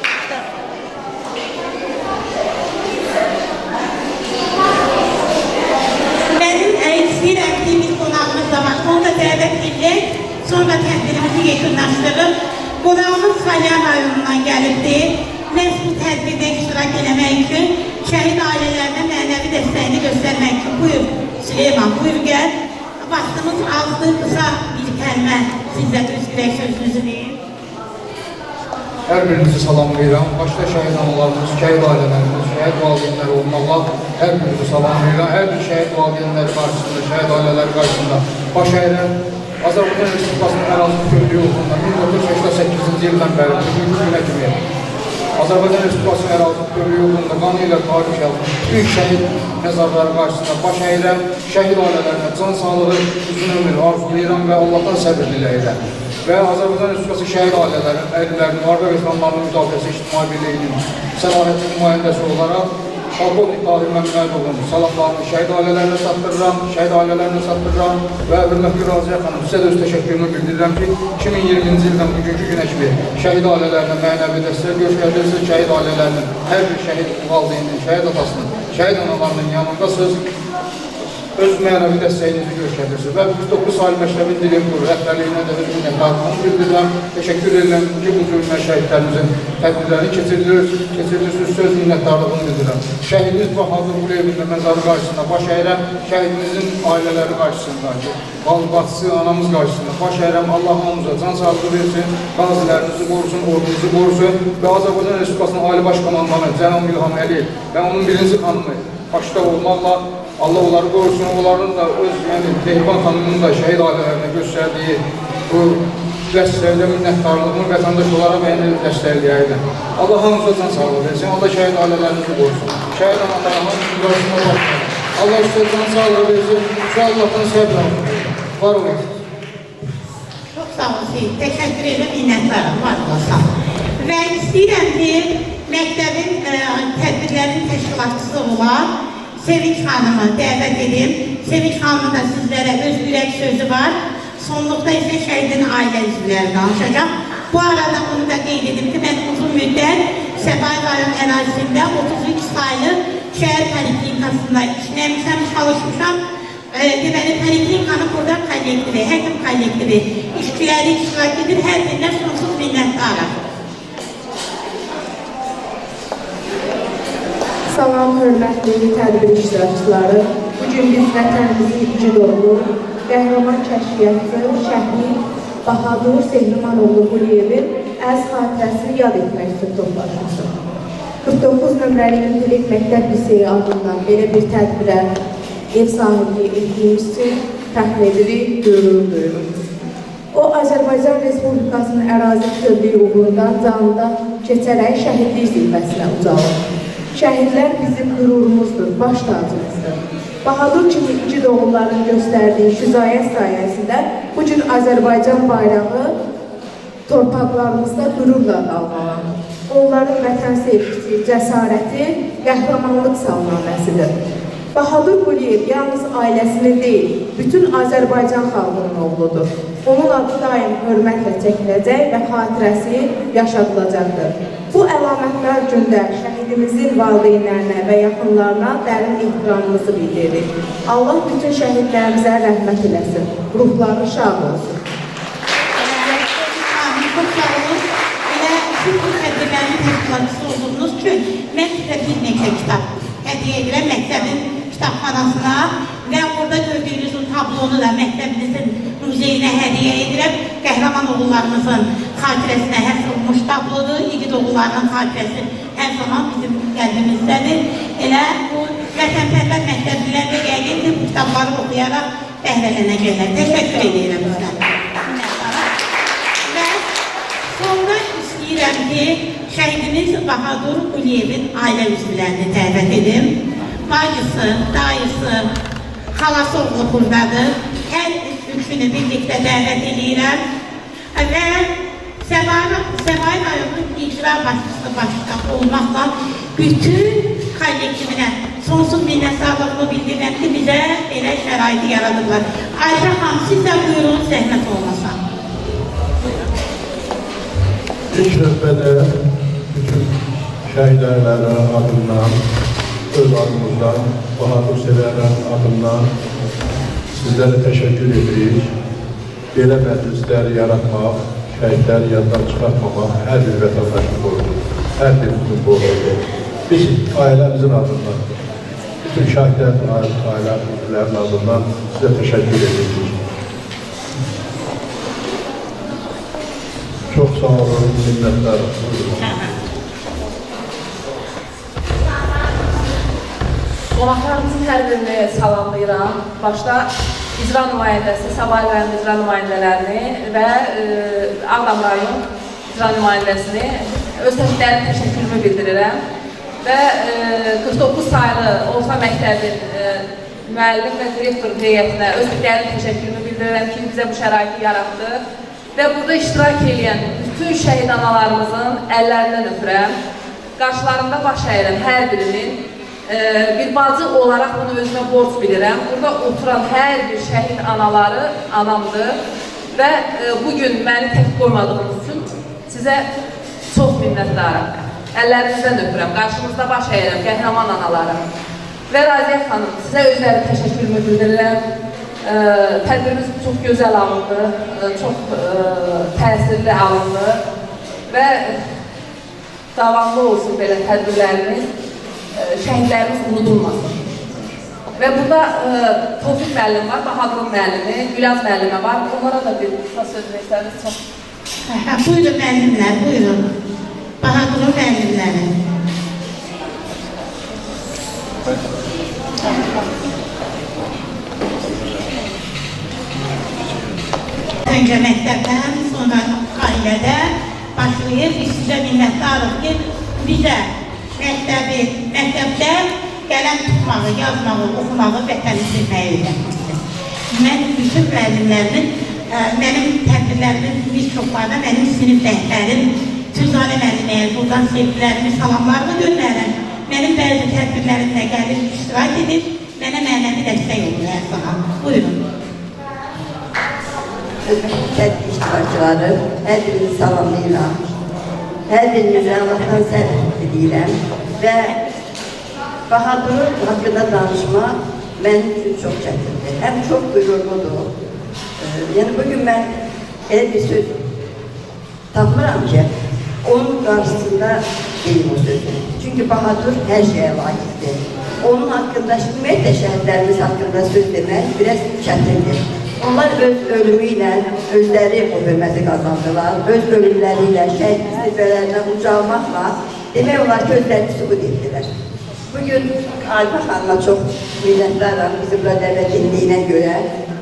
Mənim istəyirəm ki, bir qonağımız da var. Onu da dəvət edək, sonra tədbirimizi yekunlaşdırıb. Qonağımız Salyan rayonundan gəlibdir. Məhz bu tədbirdə iştirak eləmək üçün, şəhid ailələrinə mənəvi dəstəyini göstərmək üçün. Buyur Süleyman, buyur gəl. Vaxtımız azdı, qısa bir kəlmə sizə öz ürək sözünüzü deyim. Hər birinizi salamlayıram. Başda şəhid analarımız, şəhid ailələrimiz, şəhid valideynləri olmaqla hər birinizi salamlayıram. Hər bir şəhid valideynləri qarşısında, şəhid ailələri qarşısında baş əyirəm. Azərbaycan Respublikasının ərazi bütövlüyü uğrunda 1988-ci ildən bəri bugünkü günə kimi Azərbaycan Respublikasının ərazi bütövlüyü uğrunda qanı ilə tarix yazmış büyük şəhid məzarları qarşısında baş əyirəm. Şəhid ailələrine can sağlığı, uzun ömür arzulayıram və Allahdan səbir diləyirəm. Və Azərbaycan Respublikası şəhid ailələrinin, müharibə veteranlarının müdafiəsi İctimai Birliyinin səlahiyyətli nümayəndəsi olaraq Polkovnik Tahir Məmmədovun salamlarını şəhid ailələrinə çatdırıram və hörmətli Raziyə xanım, sizə də öz təşəkkürümü bildirirəm ki, 2020-ci ildən bugünkü günə kimi şəhid ailələrine mənəvi dəstək göstərirsiniz, şəhid ailələrinin hər bir şəhid valideynin, şəhid atasının, şəhid analarının yanındasınız, öz mənəvi dəstəyinizi göstərirsiniz və 9 saylı məktəbin direktoru rəhbərliyinə də öz minnətdarlığımı bildirirəm, təşəkkür edirəm ki, bu cür şəhidlərimizin tədbirlərini keçirirsiniz, söz minnətdarlığımı bildirirəm. Şəhidimiz Bahadır Quliyevin məzarı qarşısında baş əyirəm, şəhidimizin ailələri qarşısında, bacısı, anamız qarşısında baş əyirəm, Allah hamımıza can sağlığı versin, qazilərimizi qorusun, ordumuzu qorusun və Azərbaycan Respublikasının Ali Baş Komandanı Cənab İlham Əliyev və onun birinci xanımı başda olmaqla Allah onları qorusun, onların da öz, yəni Tehban xanımının da şəhid ailələrinə göstərdiyi bu dəstəklə minnətdarlığımı vətəndaş olaraq məni dəstəkləyərdim. Allah hamımıza can sağlığı versin, Allah şəhid ailələrimizi qorusun. Şəhid analarımın qarşısına baxmayın. Allah sizə can sağlığı versin, şu Allah'tan səbr alın. Var olun. Çox sağ olun, təşəkkür edirəm, minnətdarım, var olasın. Və istəyirəm ki, məktəbin tədbirlərinin təşkilatçısı olan Sevinç xanımı dəvət edim. Sevinç xanımın da sizlərə öz ürək sözü var. Sonluqda isə şəhidin ailə üzvləri danışacaq. Bu arada onu da qeyd edim ki, mən uzun müddət Səfay rayon ərazisində 33 saylı şəhər poliklinikasında işləmişəm, çalışmışam. Deməli, poliklinikanın burada kollektivi, həkim kollektivi işçiləri iştirak edir, hər birinə sonsuz minnətdarım. Salam, hörmətli tədbir iştirakçıları. Bugün biz vətənimizin igid oğlu, qəhrəman kəşfiyyatçı, şəhid Bahadır Sehrimanoğlu Quliyevin əz xatirəsini yad etmək üçün toplaşmışıq. 49 nömrəli İntelekt Məktəb Liseyi adından belə bir tədbirə ev sahibliği etdiyimiz üçün fəxr edirik, qürur duyuruq. O, Azərbaycan Respublikasının ərazi bütövlüyü uğrunda canında keçərək şəhidlik zirvəsinə ucalır. Şəhidlər bizim qürurumuzdur, baş tacımızdır. Bahadur kimi igid oğulların göstərdiyi şüzayət sayəsində bu gün Azərbaycan bayrağı torpaqlarımızda qürurla dalğalanır. Onların vətən sevgisi, cəsarəti, qəhrəmanlıq salnaməsidir. Bahadur Quliyev yalnız ailəsinin deyil, bütün Azərbaycan xalqının oğludur. Onun adı daim hörmətlə çəkiləcək və xatirəsi yaşadılacaqdır. Bu əlamətlər gündə şəhidimizin valideynlərinə və yaxınlarına dərin ehtiramımızı bildiririk. Allah bütün şəhidlərimizə rəhmət eləsin, ruhları şad olsun. Çok sağ olun. Siz bu tədbirlərin təşkilatçısı olduğunuz üçün mən sizə bir neçə kitab hədiyyə edirəm məktəbin kitabxanasına və burada gördüyünüz o tablonu da məktəbinizin muzeyinə hədiyyə edirəm. Qəhrəman oğullarımızın xatirəsinə həsr olmuş tablodur. İgid oğullarının xatirəsi hər zaman bizim qəlbimizdədir. Elə bu vətənpərvər məktəblilər də yəqin ki, bu kitabları oxuyaraq bəhrələnəcəklər. Təşəkkür edirəm sizə. Və sonra istəyirəm ki, şəhidimiz Bahadur Quliyevin ailə üzvlərini dəvət edim. Bacısı, dayısı, xalası oğlu buradadır. Hər üçünü birlikdə dəvət edirəm. Və Səbai rayonunun icra başçısı başda olmaqla bütün kollektivinə sonsuz minnətdarlığımı bildirirəm ki, bizə belə şəraiti yaradıblar. Ayşə xanım, siz də buyurun, zəhmət olmasa. İlk növbədə bütün şəhidlərin adından, öz adımızdan, Bahadur sevərlərin adından sizlərə təşəkkür edirik. Belə məclisləri yaratmaq, şəhidləri yaddan çıxartmamaq hər bir vətəndaşın borcudur, hər birimizin borcudur. Biz ailəmizin adından, bütün şəhidlərin ailələrinin adından sizə təşəkkür edirik. Çox sağ olun, minnətlərəm. Qonaqlarımızın hər birini salamlayıram. Başda icra nümayəndəsi, Səbai rayon icra nümayəndələrini və Ağdam rayon icra nümayəndəsini öz təklərini təşəkkürümü bildirirəm. Və 49 sayılı Orta məktəbin müəllim və direktor heyətinə öz təklərini təşəkkürümü bildirirəm ki, bizə bu şəraiti yaratdı. Və burada iştirak edən bütün şəhid analarımızın əllərindən öpürəm. Qarşılarında baş əyirəm hər birinin. Bir bacı olaraq bunu özümə borc bilirəm. Burada oturan hər bir şəhid anaları anamdır. Və bugün məni tək qoymadığınız üçün sizə çox minnətdarım. Əllərinizdən öpürəm. Qarşınızda baş əyirəm, qəhrəman analarım. Və Raziyyət xanım, sizə özləri təşəkkürümü bildirirəm. Tədbirimiz çox gözəl alındı, çox təsirli alındı və davamlı olsun belə tədbirlərimiz, şəhidlərimiz unudulmasın. Və burada Tofiq müəllim var, Bahadurun müəllimi, Gülaz müəllimə var. Onlara da bir söz versəniz çox. Buyurun müəllimlər, buyurun. Bahadurun müəllimləri. Öncə məktəbdən, sonra ailədə başlayıb, biz sizə minnətdarıq ki, bizə məktəbdə qələm tutmağı, yazmağı, oxumağı, vətənizdirməyi öyrətmişsiniz. Mən bütün müəllimlərimin, mənim tədbirlərimin bir çoxlarına mənim sinif rəhbərim, Tüzanə müəlliməyə buradan sevgilərimi, salamlarımı göndərirəm. Mənim bəzi tədbirlərimlə gəlib iştirak edir, mənə mənəvi dəstək olur hər zaman. Buyurun. Tədbir iştirakçıları, hər birini salamlayıram. Hər birinizə Allahdan sərhət edirəm və Bahadurun haqqında danışmaq mənim üçün çox çətindir. Həm çox qürurludur. Yəni bugün mən elə bir söz tapmıram ki, onun qarşısında deyim o sözü. Çünki Bahadur hər şeyə layiqdir. Onun haqqında, ümumiyyətlə şəhidlərimiz haqqında söz demək biraz çətindir. Onlar öz ölümü ilə özləri o hörməti qazandılar, öz ölümləri ilə şəhid zirvələrindən ucalmaqla demək olar ki, özlərini sübut etdilər. Bugün Arifə xanıma çox minnətdaram bizimlə dəvət etdiyinə görə.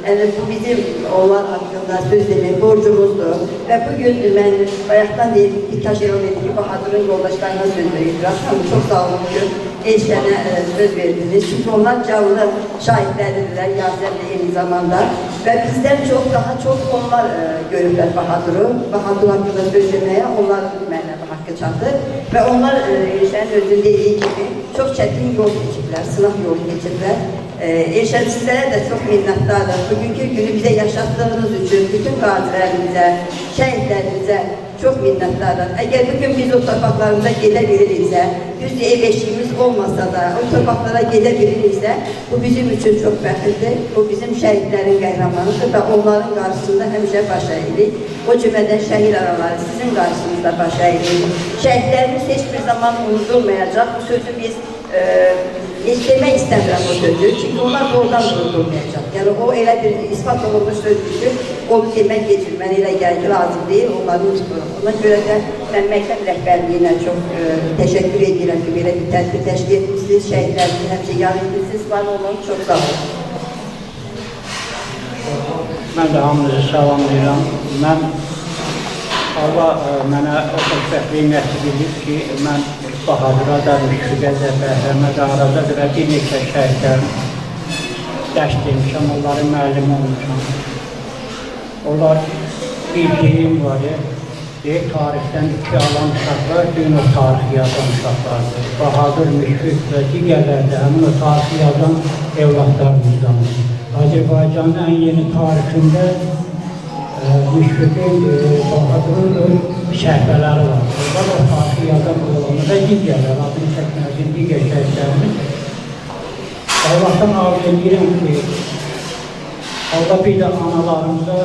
Yəni, bu bizim onlar haqqında söz demək borcumuzdur. Və bugün mən bayaqdan deyib, İlkaş Erol dedi ki, Bahadırın yoldaşlarına söz verirəm. Çox sağ olun ki, eşlənə söz verdiniz. Çünki onlar canlı şahidləridirlər, Yazərlə eyni zamanda. Və bizdən daha çox onlar görürlər Bahadırı. Bahadır haqqında söz deməyə onlar mənə haqqı çatır. Və onlar Elşənin özünün dediyi kimi çox çətin yol keçiblər, sınaq yol keçiblər. Elşən, sizlərə də çox minnətdarım. Bugünkü günü bizə yaşatdığınız üçün bütün qazilərimizə, şəhidlərimizə çox minnətdarım. Əgər bugün biz o torpaqlarımıza gedə biliriksə, düzdür, ev eşiyimiz olmasa da, o torpaqlara gedə biliriksə, bu bizim üçün çox fəxirdir. Bu bizim şəhidlərin qəhrəmanıdır və onların qarşısında həmişə baş əyirik. O cümlədən şəhid araları sizin qarşınızda baş əyirik. Şəhidlərimiz heç bir zaman unudulmayacaq. Bu sözü biz heç demək istəmirəm o sözü, çünki onlar doğrudan unudulmayacaq. Yəni, o elə bir ispat olunmuş sözdür ki, onu demək geçirməni elə gəldi, lazım deyil, onları unutmurum. Ona görə də mən məktəb rəhbərliyinə çox təşəkkür edirəm ki, belə bir tədbir təşkil etmişsiniz, şəhidlərinizi həmçə yad etmişsiniz, var olun, çox sağ olun. Mən də hamınızı salamlayıram. Mən Allah mənə o xoşbəxtliyi nəsib edib ki, mən Bahadıra da, Müşfiqə də, Bəhrəmə də, Arada da və bir neçə şəhidlərin dərs demişəm, onların müəllimi olmuşam. Onlar bir deyim var ya, tarixdən iki alan uşaqlar, gün o tarixi yazan uşaqlardır. Bahadır, Müşfiq və digərlər də həmin o tarixi yazan evlatlarımızdandır. Azərbaycanın ən yeni tarixində Müşfiqin, Bahadırın səhvələri var. Orada o tarixi yazan olanı və digərlər, adını çəkməyəcək digər şəhidlərimiz. Allah'tan arzu edirəm ki, Allah bir də analarımıza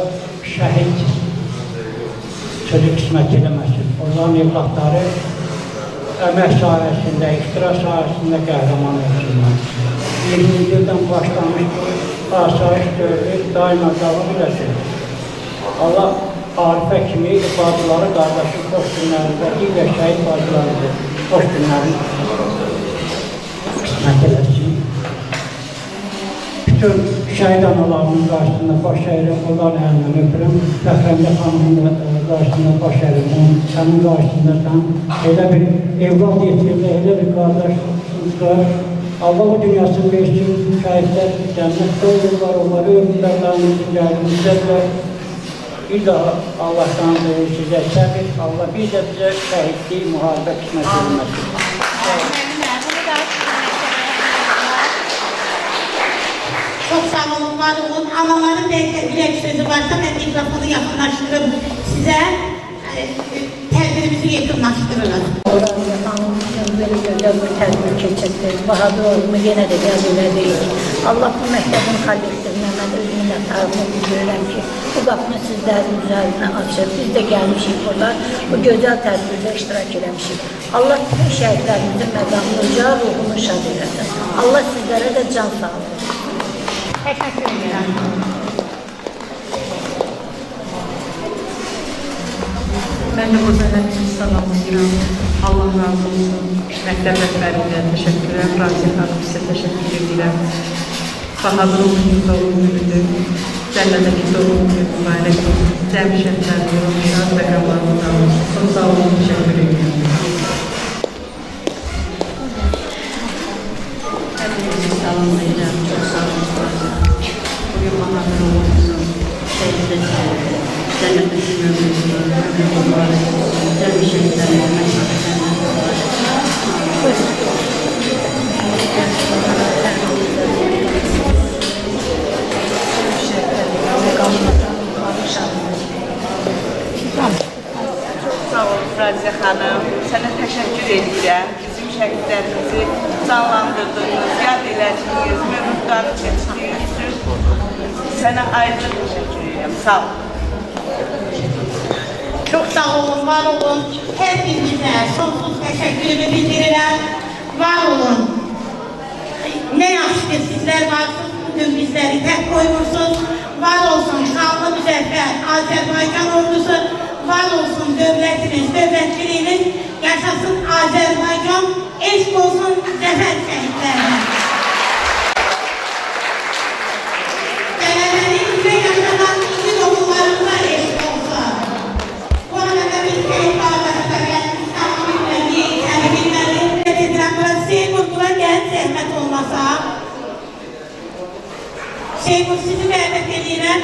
şəhid sözü qismət eləməsin. Onların evlatları əmək sahəsində, ixtira sahəsində qəhrəman olsunlar. 20-ci ildən başlamış asayiş dövrü daima davam edəsin. Allah Arifə kimi bacıları, qardaşı xoş günlərini və digər şəhid bacılarını xoş günlərini qismət eləsin. Bütün şəhid analarının qarşısında baş əyirəm, onların əlindən öpürəm. Fəxrəmdə xanımın qarşısında baş əyirəm, sənin qarşısında sən elə bir evlad yetirdə, elə bir qardaşlıqlar. Allah o dünyasını versin, şəhidlər cənnətdə olurlar, onları ömürlər, gəldinizlər. Bir daha Allah'tan sizə səbir, Allah bir də bizə şəhidlik, müharibə qismət edilməsin. Çok sağ olun, var olun. Anaların belki bir sözü varsa ben mikrofonu yakınlaştırıp size tedbirimizi yakınlaştırırız. Böyle güzel bir tedbir keçirdiniz. Bahadır oğlumu yine de yazılayım. Allah bu məktəbin xaliflərinə mən öz minnətdarımı bildirirəm ki, bu qapını sizlərin üzərinə açır. Biz də gəlmişik burada, bu gözəl tədbirdə iştirak eləmişik. Allah bütün şəhidlərimizin məqamlıca ruhunu şad eləsin. Allah sizlərə də can sağlığı. Teşekkür ederim. Ben de burada hepinizi salamlayıram. Allah razı olsun. Məktəb rəhbərindən təşəkkürlər. Raziyə xanım sizə təşəkkür edirəm. Bahadırın günündə olmuşdur. Cənnədəki doğum günü mübarək olsun. Cəmi şəhidlərini olmuşlar və qəmlarından olsun. Çox sağ olun, təşəkkür edirəm. Hepinizi salamlayıram. Çox sağ olun. Bugün Bahadırın olmuşsun. Şəhiddə cənnədəki mövzusunu mübarək olsun. Cəmi şəhidlərini Sağ ol Raziyə xanım, sənə təşəkkür edirəm. Bizim şəhidlərimizi canlandırdınız, yad elədiniz, mövludları keçdiyiniz üçün sənə ayrıca təşəkkür edirəm. Sağ ol. Çok sağ olun, var olun. Hepinize sonsuz teşekkürümü bildirirəm. Var olun. Ne yaxşı ki sizler varsınız, bugün bizleri tek koymuşsunuz. Var olsun şanlı müzəffər Azərbaycan ordusu, var olsun devletiniz, devletçiliğiniz, yaşasın Azerbaycan, eşk olsun zafer şehitlerine. Deneleriniz ve yaşanan iki doğumlarında eşk olsun. Bu arada bir şehit kardeşlerine İstanbul Ülke'yi bilmeli. Demokrasiye kurtula gel zahmet olmasa. Şeyhur sizi davet edirəm.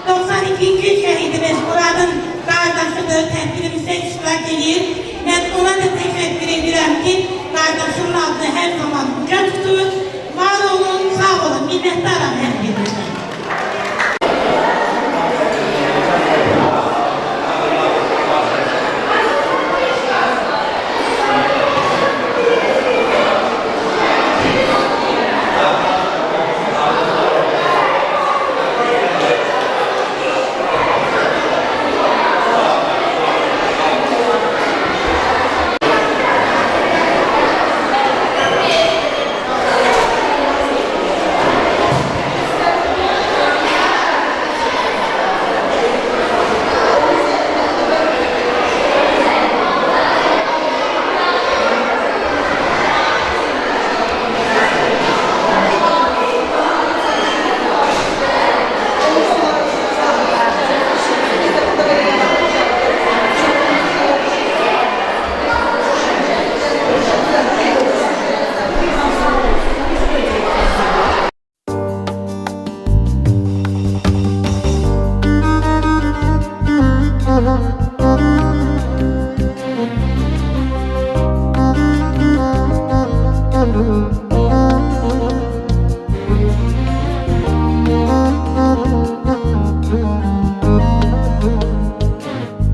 92-ci şəhidimiz Muradın qardaşıdır, tədbirimizdə iştirak edir. Mən ona da təşəkkür edirəm ki, qardaşımın adını hər zaman uca tutur. Var olun, sağ olun, minnətdaram hər biri.